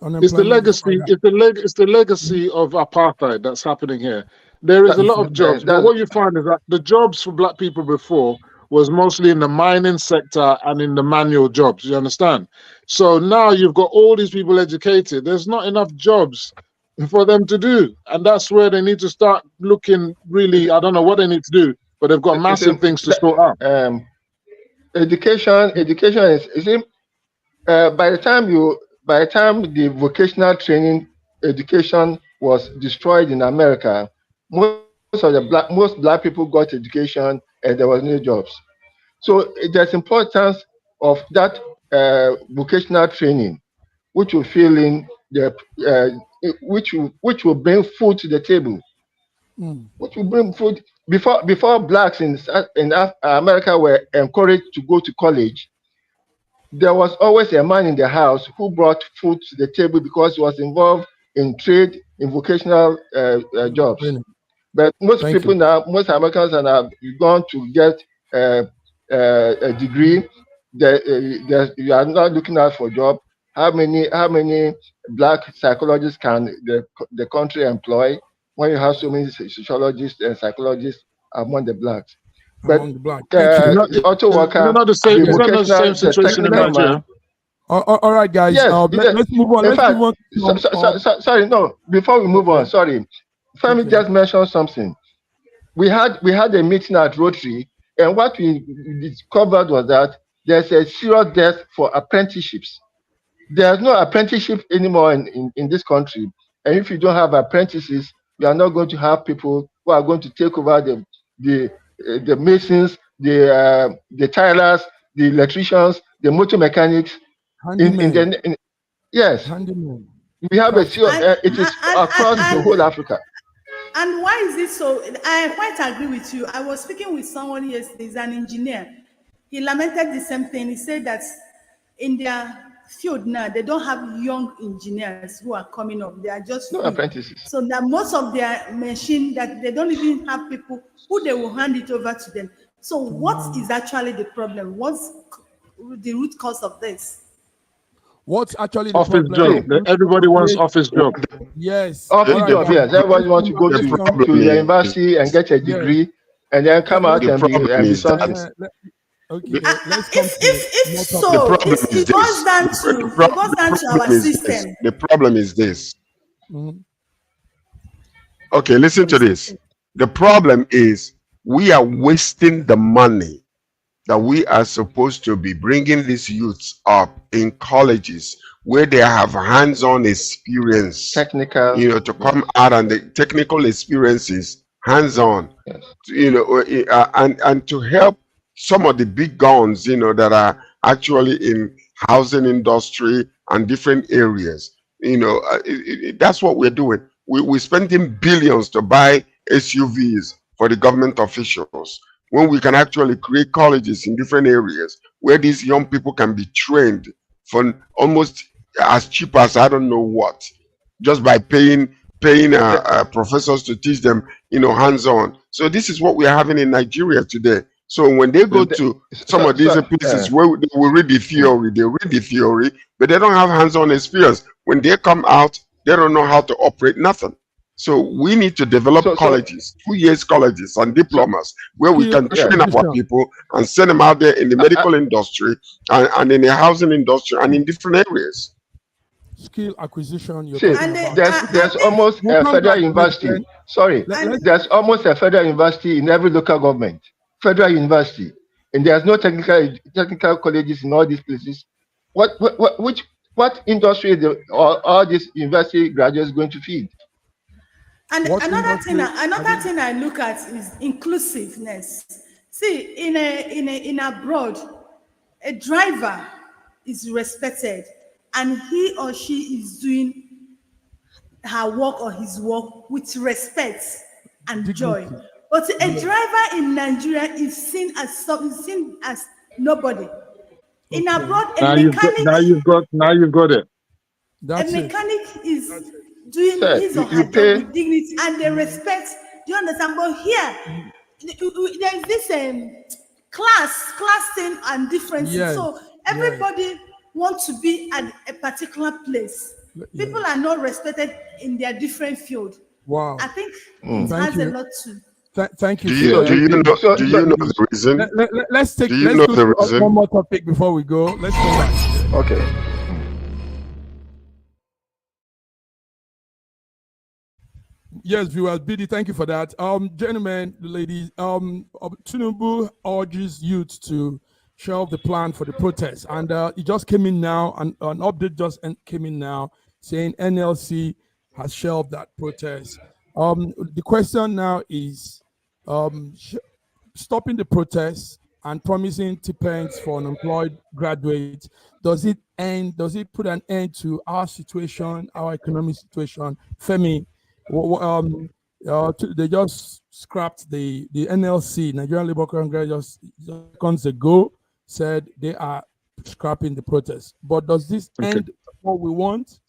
Unemployment is quite high. It's the legacy of apartheid that's happening here. There is a lot of jobs, but what you find is that the jobs for black people before was mostly in the mining sector and in the manual jobs. You understand? So now you've got all these people educated. There's not enough jobs for them to do, and that's where they need to start looking. Really, I don't know what they need to do, but they've got massive things to sort out. Education is by the time the vocational training education was destroyed in America, most black people got education and there was no jobs. So there's importance of that vocational training, which will fill in the which will bring food to the table. Which will bring food before blacks in America were encouraged to go to college. There was always a man in the house who brought food to the table because he was involved in trade, in vocational jobs. But most Americans have gone to get a degree. You are not looking out for a job. How many black psychologists can the country employ when you have so many sociologists and psychologists among the blacks? But auto worker, not the same situation in Nigeria. All right, guys. Yes, let's move on. Sorry, no. Before we move on, sorry. Let me just mention something. We had a meeting at Rotary, and what we discovered was that there's a serious death for apprenticeships. There's no apprenticeship anymore in this country, and if you don't have apprentices, you are not going to have people who are going to take over the masons, the tilers, the electricians, the motor mechanics. Yes, we have a serious. It is across the whole Africa. And why is this so? I quite agree with you. I was speaking with someone yesterday, he's an engineer. He lamented the same thing. He said that in their field now, they don't have young engineers who are coming up. They are just apprentices. So that most of their machine, that they don't even have people who they will hand it over to them. So what is actually the problem? What's the root cause of this? What's actually the office problem? job? Everybody wants office job. Yes. Office job, yes. Everybody wants to go to the university and get a degree and then come out and be something. Okay, it goes down to our system. The problem is this. Okay, listen to this. The problem is we are wasting the money that we are supposed to be bringing these youths up in colleges where they have hands-on experience, technical, to come out, and the technical experiences, hands-on, and to help some of the big guns, that are actually in housing industry and different areas. That's what we're doing. We're spending billions to buy SUVs for the government officials, when we can actually create colleges in different areas where these young people can be trained for almost as cheap as I don't know what, just by paying professors to teach them, hands-on. So this is what we are having in Nigeria today. So when they go to some of these places where they will read the theory, but they don't have hands-on experience. When they come out, they don't know how to operate nothing. So we need to develop colleges, 2 years colleges and diplomas where we can train our people and send them out there in the medical industry and in the housing industry and in different areas. Skill acquisition. There's almost a federal university. There's almost a federal university in every local government. Federal university, and there's no technical colleges in all these places. What industry are all these university graduates going to feed? And another thing I look at is inclusiveness. See, in abroad, a driver is respected and he or she is doing her work or his work with respect and joy. But a driver in Nigeria is seen as nobody. In abroad, now you've got it. A mechanic is doing his or her job with dignity and they respect. Do you understand? But here, there is this class thing and differences. Yes. So everybody wants to be at a particular place. People are not respected in their different field. Wow. I think it has a lot to. Thank you. Do you know the reason? Let's go one more topic before we go. Let's go back. Okay. Yes, viewers, BD, thank you for that. Gentlemen, ladies, Tinubu urges youth to shelve the plan for the protest, and it just came in now, and an update just came in now saying NLC has shelved that protest. The question now is stopping the protest and promising stipends for unemployed graduates. Does it put an end to our situation, our economic situation? Femi, they just scrapped the NLC, Nigerian Labour Congress, just seconds ago, said they are scrapping the protest. But does this end what we want?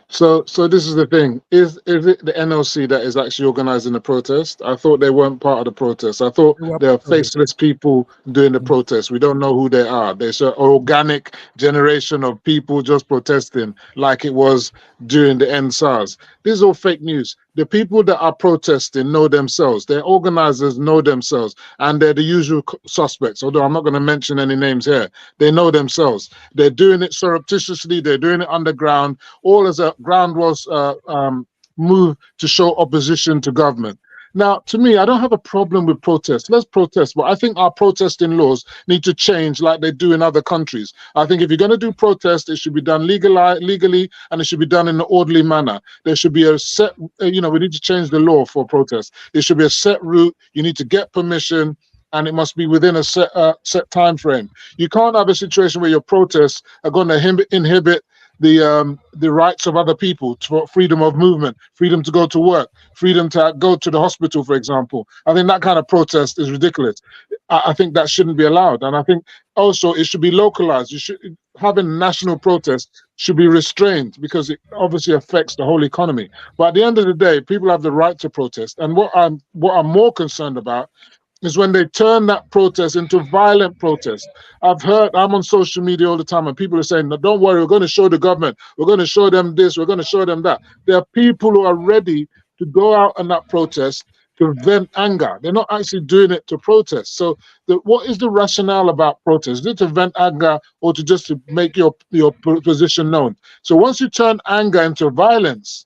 So this is the thing. Is it the NLC that is actually organizing the protest? I thought they weren't part of the protest. I thought they are faceless people doing the protest. We don't know who they are. There's an organic generation of people just protesting like it was during the NSARS. This is all fake news. The people that are protesting know themselves. Their organizers know themselves, and they're the usual suspects, although I'm not going to mention any names here. They know themselves. They're doing it surreptitiously. They're doing it underground, all as a groundwork move to show opposition to government. Now, to me, I don't have a problem with protest. Let's protest, but I think our protesting laws need to change like they do in other countries. I think if you're going to do protest, it should be done legally, and it should be done in an orderly manner. There should be a set, we need to change the law for protest. There should be a set route. You need to get permission, and it must be within a set time frame. You can't have a situation where your protests are going to inhibit the rights of other people, for freedom of movement, freedom to go to work, freedom to go to the hospital, for example. I think that kind of protest is ridiculous. I think that shouldn't be allowed. And I think also it should be localized. Having national protest should be restrained because it obviously affects the whole economy. But at the end of the day, people have the right to protest. And what I'm more concerned about is when they turn that protest into violent protest. I'm on social media all the time, and people are saying, no, don't worry, we're going to show the government, we're going to show them this, we're going to show them that. There are people who are ready to go out on that protest to vent anger. They're not actually doing it to protest. So what is the rationale about protest? Is it to vent anger or to make your position known? So once you turn anger into violence,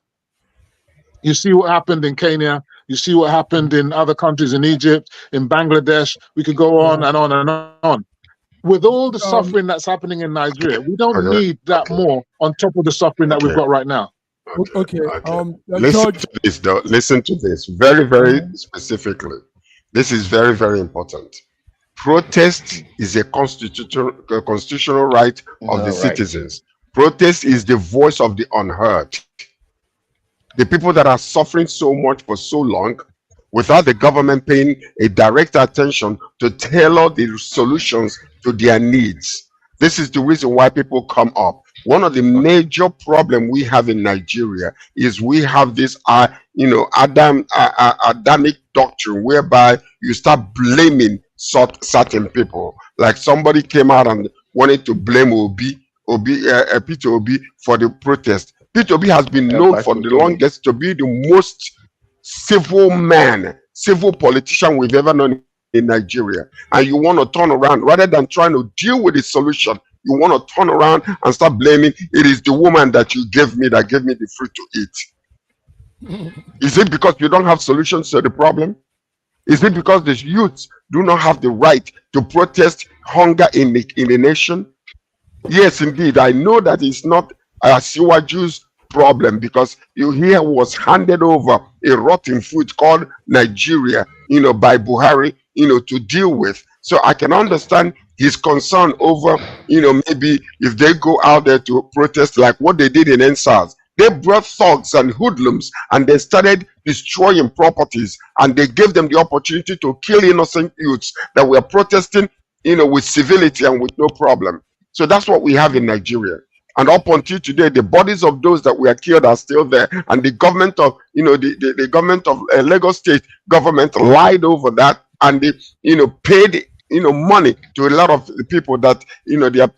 you see what happened in Kenya. You see what happened in other countries, in Egypt, in Bangladesh. We could go on and on and on. With all the suffering that's happening in Nigeria, we don't need that more on top of the suffering that we've got right now. Okay. Listen to this, though. Listen to this very, very specifically. This is very, very important. Protest is a constitutional right of the citizens. Protest is the voice of the unheard. The people that are suffering so much for so long, without the government paying a direct attention to tailor the solutions to their needs. This is the reason why people come up. One of the major problems we have in Nigeria is we have this, Adamic doctrine whereby you start blaming certain people. Like somebody came out and wanted to blame Peter Obi for the protest. Peter Obi has been known for the longest to be the most civil politician we've ever known in Nigeria. And you want to turn around, rather than trying to deal with the solution, you want to turn around and start blaming, it is the woman that you gave me that gave me the fruit to eat. Is it because you don't have solutions to the problem? Is it because the youths do not have the right to protest hunger in the nation? Yes, indeed. I know that it's not Siwaju's problem, because he was handed over a rotten food called Nigeria, by Buhari, to deal with. So I can understand He's concerned over, maybe if they go out there to protest like what they did in NSAS. They brought thugs and hoodlums and they started destroying properties, and they gave them the opportunity to kill innocent youths that were protesting, with civility and with no problem. So that's what we have in Nigeria. And up until today, the bodies of those that were killed are still there. And the government of, the government of Lagos State government lied over that, and they, paid, money to a lot of the people that,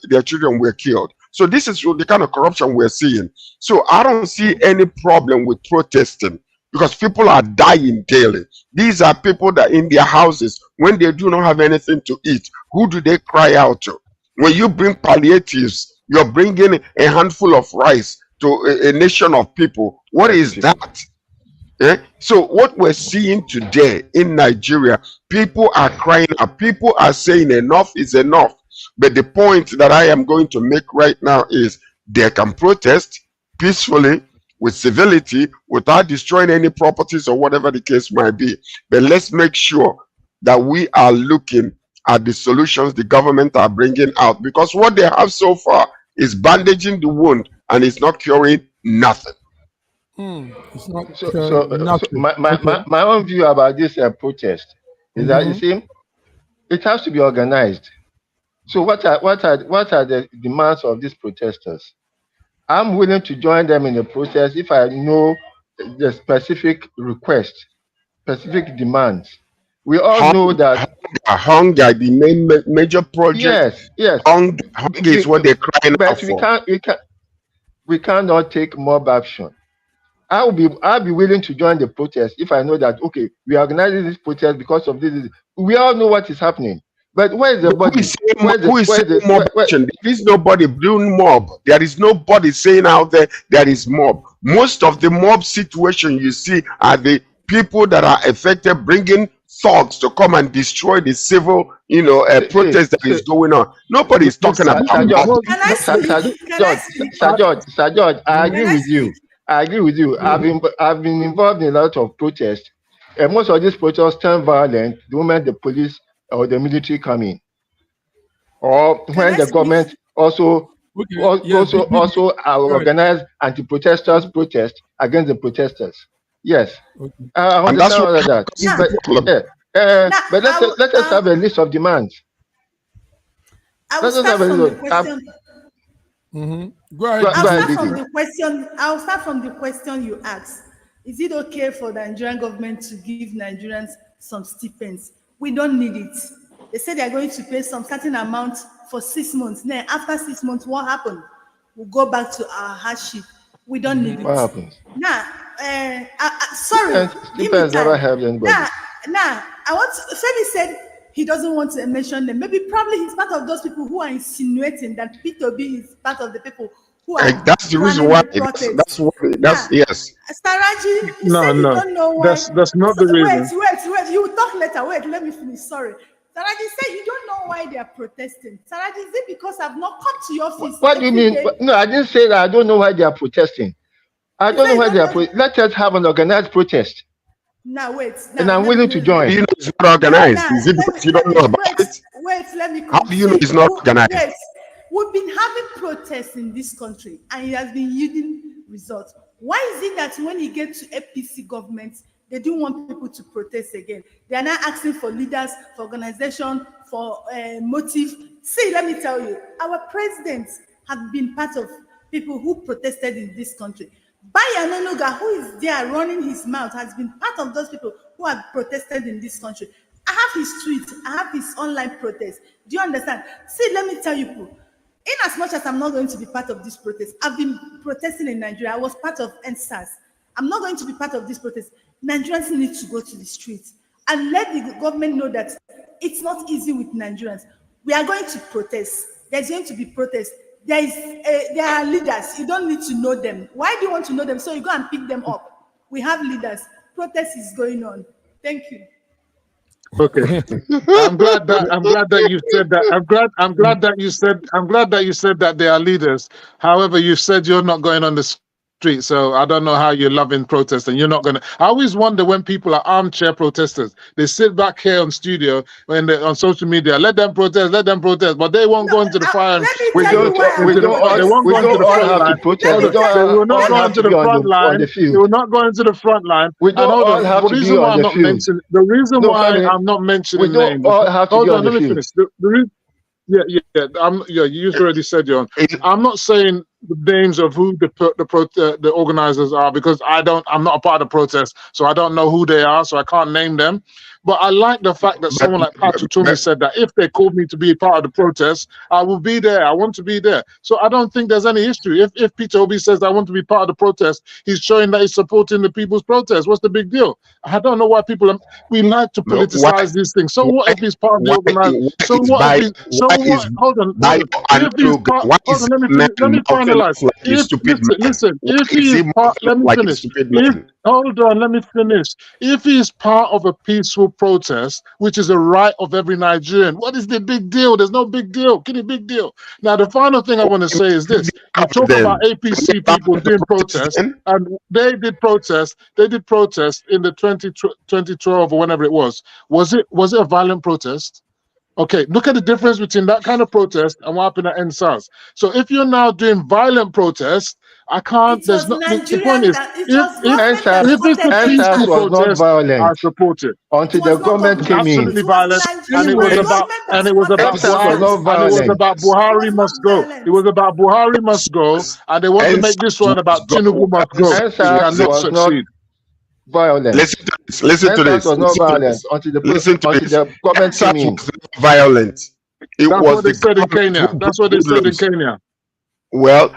their children were killed. So this is the kind of corruption we're seeing. So I don't see any problem with protesting, because people are dying daily. These are people that in their houses, when they do not have anything to eat, who do they cry out to? When you bring palliatives, you're bringing a handful of rice to a nation of people. What is that? So what we're seeing today in Nigeria, people are crying out. People are saying enough is enough. But the point that I am going to make right now is they can protest peacefully with civility without destroying any properties or whatever the case might be. But let's make sure that we are looking at the solutions the government are bringing out, because what they have so far is bandaging the wound and it's not curing nothing. It's not So my own view about this protest is that, you see, it has to be organized. So what are the demands of these protesters? I'm willing to join them in the protest if I know the specific request, specific demands. We all know that hunger, the major project. Yes. Hunger is what they're crying out for. We cannot take mob action. I'll be willing to join the protest if I know that, okay, we are organizing this protest because of this. We all know what is happening. But where is the body? Who is saying mob action? There is nobody doing mob. There is nobody saying out there is mob. Most of the mob situation you see are the people that are affected bringing thugs to come and destroy the civil, protest that is going on. Nobody is talking about mob. Sir George, I agree with you. I've been involved in a lot of protests, and most of these protests turn violent the moment the police or the military come in, or when the government also organize anti-protesters protest against the protesters. Yes, I understand all of that. But let us have a list of demands. Go ahead. I'll start from the question you asked. Is it okay for the Nigerian government to give Nigerians some stipends? We don't need it. They say they're going to pay some certain amount for 6 months. Then after 6 months, what happened? We'll go back to our hardship. We don't need it. What happens? Now, sorry. Stipends never helped anybody. Femi said he doesn't want to mention them. Probably he's part of those people who are insinuating that P2B is part of the people who are. That's the reason why. That's yes. Staraji, you don't know why. That's not the reason. Wait. You will talk later. Wait, let me finish. Sorry. Staraji said you don't know why they are protesting. Staraji, is it because I've not come to your office? What do you mean? No, I didn't say that. I don't know why they are protesting. I don't know why they are protesting. Let us have an organized protest. Now wait. And I'm willing to join. You know it's not organized. Is it because you don't know about it? Wait, let me. How do you know it's not organized? Yes, we've been having protests in this country, and it has been yielding results. Why is it that when you get to APC governments, they don't want people to protest again? They are now asking for leaders, for organization, for motive. See, let me tell you, our presidents have been part of people who protested in this country. Bayo Onanuga, who is there running his mouth, has been part of those people who have protested in this country. I have his tweets, I have his online protest. Do you understand? See, let me tell you, in as much as I'm not going to be part of this protest, I've been protesting in Nigeria. I was part of NSAS. I'm not going to be part of this protest. Nigerians need to go to the streets and let the government know that it's not easy with Nigerians. We are going to protest. There's going to be protest. There are leaders. You don't need to know them. Why do you want to know them? So you go and pick them up. We have leaders. Protest is going on. Thank you. Okay. I'm glad that you said that. I'm glad that you said that they are leaders. However, you said you're not going on the street. So I don't know how you're loving protesting. You're not gonna. I always wonder when people are armchair protesters. They sit back here on studio when they on social media. Let them protest, but they won't go into the fire. We don't all have to protest. We will not go have into to the be front line. on the field. They will not go into the front line. We don't all have to be on the field. The reason why I'm not mentioning names. We don't all have to be on the field. Let me finish. You already said, John. I'm not saying the names of who the organizers are because I'm not a part of the protest, so I don't know who they are, so I can't name them. But I like the fact that someone like Patrick Tumi said that if they called me to be part of the protest, I will be there. I want to be there. So I don't think there's any issue. If Peter Obi says I want to be part of the protest, he's showing that he's supporting the people's protest. What's the big deal? I don't know why we like to politicize these things. So what if he's part of the organization? So what if he's hold on. Let me finalize. Let me finish. If he's part of a peaceful protest, which is a right of every Nigerian, what is the big deal? There's no big deal. Get a big deal. Now, the final thing I want to say is this. You talk about APC people doing protests, and they did protest in the 2012 or whenever it was. Was it a violent protest? Okay, look at the difference between that kind of protest and what happened at NSAS. So if you're now doing violent protests, I can't. There's no. The point is, if it's a peaceful protest, I support it. Until the government came in, absolutely violent, and it was about Buhari must go. It was about Buhari must go, and they want to make this one about Tinubu must go. Cannot succeed. Violent. Listen to this. Was not violent until the government came in. Violent. That's what they said in Kenya. That's what they said in Kenya. Well,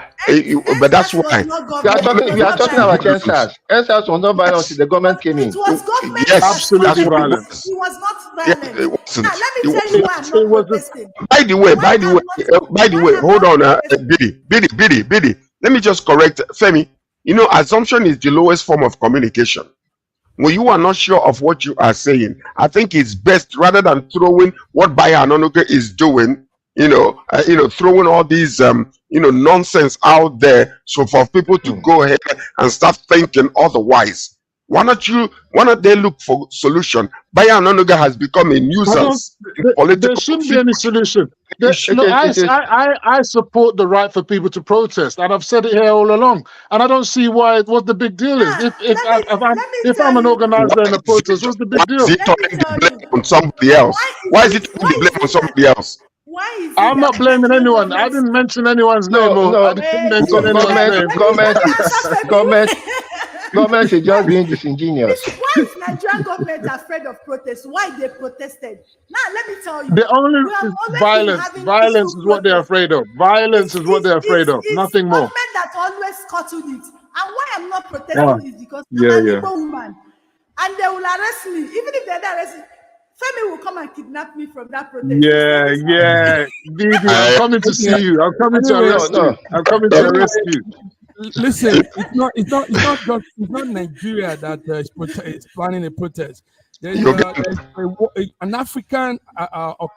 but that's why we are talking about NSAS. NSAS was not violent until the government came in. It was government. Yes, absolutely violent. It was not violent. Yeah, it wasn't. Now, let me tell you why I'm not protesting. By the way, hold on, Biddy. Let me just correct Femi. You know, assumption is the lowest form of communication. When you are not sure of what you are saying, I think it's best rather than throwing what Bayo Anunoke is doing, throwing all these nonsense out there, so for people to go ahead and start thinking otherwise. Why not they look for solution? Bayo Anunoke has become a nuisance. There shouldn't be any solution. I support the right for people to protest, and I've said it here all along. And I don't see what the big deal is. If I'm an organizer in a protest, what's the big deal? Is he turning the blame on somebody else? Why is he turning the blame on somebody else? I'm not blaming anyone. I didn't mention anyone's name. I didn't mention anyone's name. Government is just being disingenuous. Why is Nigerian government afraid of protests? Why they protested? Now let me tell you. The only violence is what they're afraid of. Violence is what they're afraid of. Nothing more. Government that always scuttled it. And why I'm not protesting is because I'm an Igbo woman, and they will arrest me. Even if they don't arrest me, Femi will come and kidnap me from that protest. I'm coming to see you. I'm coming to arrest you. I'm coming to arrest you. Listen, it's not Nigeria that is planning a protest. There's an African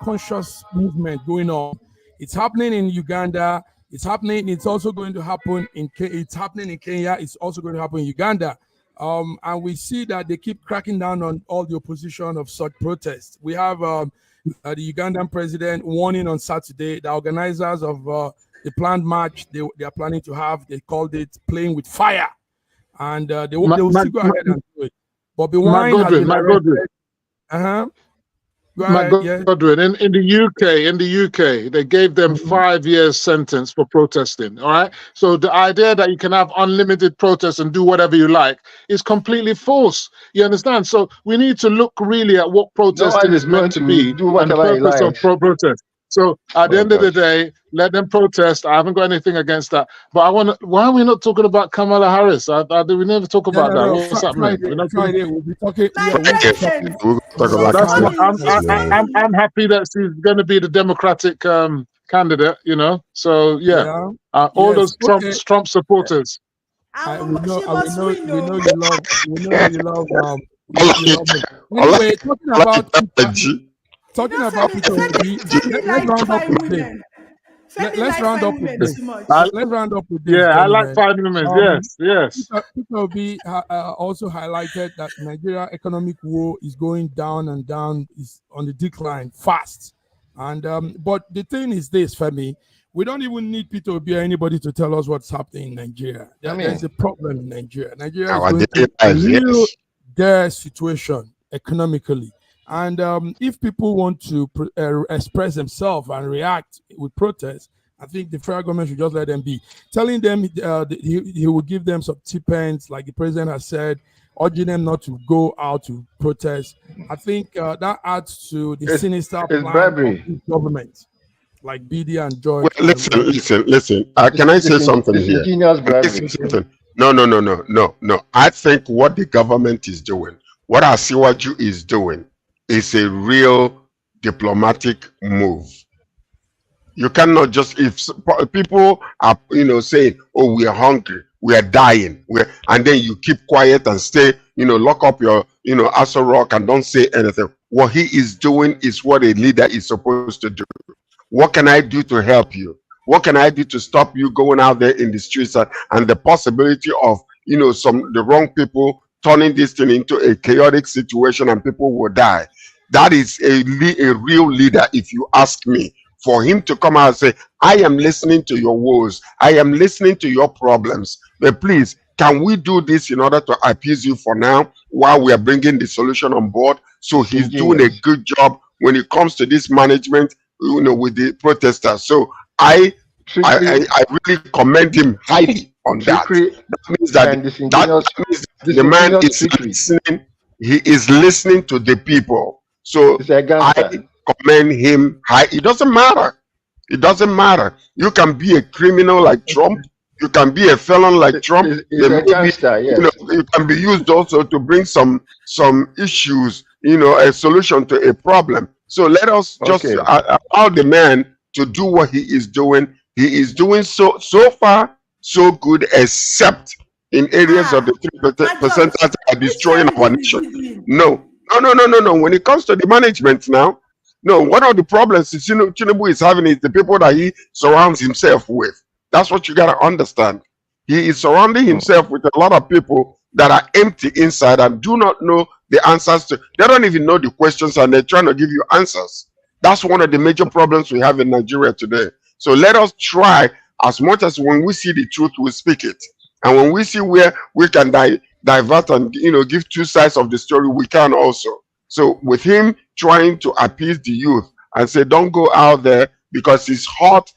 conscious movement going on. It's happening in Uganda. It's also going to happen it's happening in Kenya. It's also going to happen in Uganda. And we see that they keep cracking down on all the opposition of such protests. We have the Ugandan president warning on Saturday the organizers of the planned march they are planning to have. They called it playing with fire, and they will still go ahead and do it. But Wine has been arrested. Godwin, in the UK, they gave them 5 years sentence for protesting. All right. So the idea that you can have unlimited protests and do whatever you like is completely false. You understand? So we need to look really at what protesting is meant to be and the purpose of protest. So at the end of the day, let them protest. I haven't got anything against that. But why are we not talking about Kamala Harris? We never talk about that. What's happening? We'll be talking. I'm happy that she's going to be the Democratic candidate, So, all those Trump supporters. We know you love. Anyway, talking about Peter Obi, let's round up with him. let's round up with this. Too much. Let's round up with this. Yeah, I like gentlemen. 5 minutes. Yes. Peter Obi also highlighted that Nigeria economic woe is going down and down, is on the decline fast. And but the thing is this, Femi, we don't even need Peter Obi or anybody to tell us what's happening in Nigeria. There's a problem in Nigeria. Nigeria is going through a real dire situation economically. And if people want to express themselves and react with protest, I think the federal government should just let them be. Telling them he will give them some stipends, like the president has said, urging them not to go out to protest. I think that adds to the sinister plan of the government, like BD and George. Well, listen. Can I say something here? No. I think what the government is doing, what Asiwaju is doing, is a real diplomatic move. You cannot just, if people are, saying, oh, we are hungry, we are dying, and then you keep quiet and stay, lock up your, Aso Rock and don't say anything. What he is doing is what a leader is supposed to do. What can I do to help you? What can I do to stop you going out there in the streets and the possibility of, the wrong people turning this thing into a chaotic situation and people will die? That is a real leader, if you ask me. For him to come out and say, I am listening to your woes, I am listening to your problems, but please, can we do this in order to appease you for now while we are bringing the solution on board? So he's doing a good job when it comes to this management, with the protesters. So I really commend him highly on that. That means that the man is listening. He is listening to the people. So I commend him high. It doesn't matter. You can be a criminal like Trump. You can be a felon like Trump. You can be used also to bring some issues, a solution to a problem. So let us just allow the man to do what he is doing. He is doing so far so good, except in areas of the 3% that are destroying our nation. No. When it comes to the management now, one of the problems Tinubu is having is the people that he surrounds himself with. That's what you got to understand. He is surrounding himself with a lot of people that are empty inside and do not know the answers to. They don't even know the questions and they're trying to give you answers. That's one of the major problems we have in Nigeria today. So let us try as much as when we see the truth, we speak it. And when we see where we can divert and give two sides of the story, we can also. So with him trying to appease the youth and say, don't go out there because it's hot,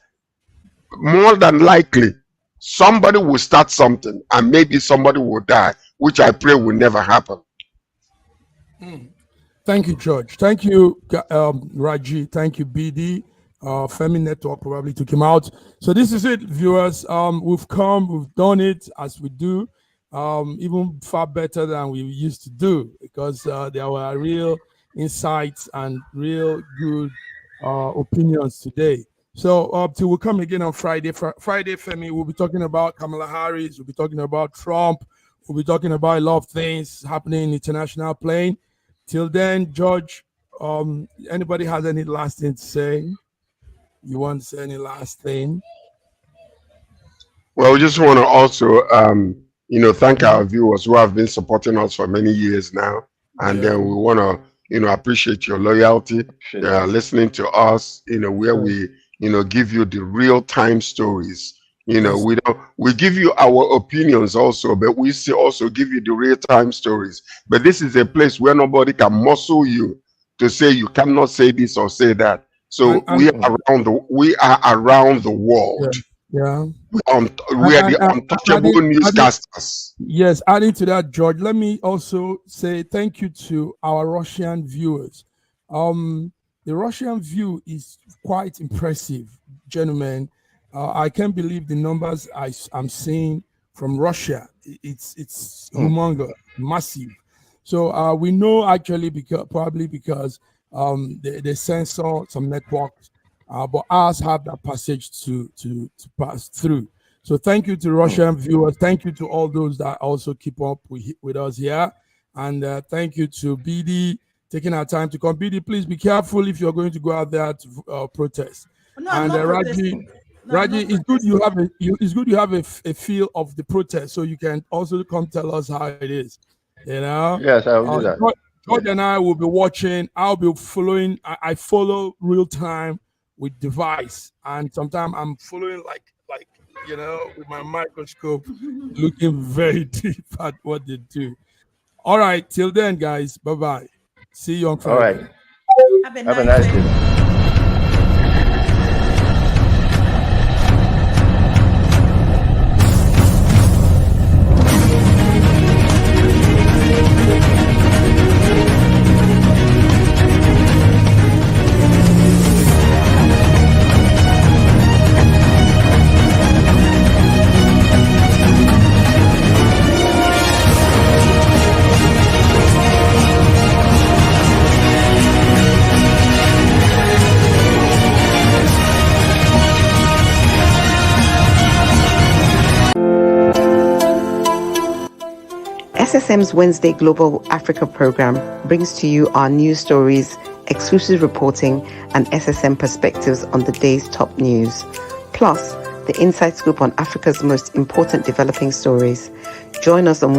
more than likely, somebody will start something and maybe somebody will die, which I pray will never happen. Thank you, George. Thank you, Raji. Thank you, BD. Femi Network probably took him out. So this is it, viewers. We've done it as we do, even far better than we used to do, because there were real insights and real good opinions today. So till we come again on Friday, Femi, we'll be talking about Kamala Harris, we'll be talking about Trump, we'll be talking about a lot of things happening in the international plane. Till then, George, anybody has any last thing to say? You want to say any last thing? Well, we just want to also, thank our viewers who have been supporting us for many years now. And then we want to, appreciate your loyalty, listening to us, where we, give you the real-time stories. We give you our opinions also, but we also give you the real-time stories. But this is a place where nobody can muscle you to say you cannot say this or say that. So we are around the world. Yeah. We are the untouchable newscasters. Yes, adding to that, George, let me also say thank you to our Russian viewers. The Russian view is quite impressive, gentlemen. I can't believe the numbers I'm seeing from Russia. It's humongous, massive. So we know actually because they censor some networks, but ours have that passage to pass through. So thank you to Russian viewers. Thank you to all those that also keep up with us here. And thank you to BD taking our time to come. BD, please be careful if you're going to go out there to protest. No, and I'm not Raji, Raji, it's good you have a feel of the protest, so you can also come tell us how it is. You know. Yes, I will do that. George and I will be watching. I'll be following. I follow real time with device, and sometimes I'm following like with my microscope, looking very deep at what they do. All right, till then, guys. Bye bye. See you on Friday. All right. Have a nice day. SSM's Wednesday Global Africa program brings to you our news stories, exclusive reporting, and SSM perspectives on the day's top news. Plus, the inside scoop on Africa's most important developing stories. Join us on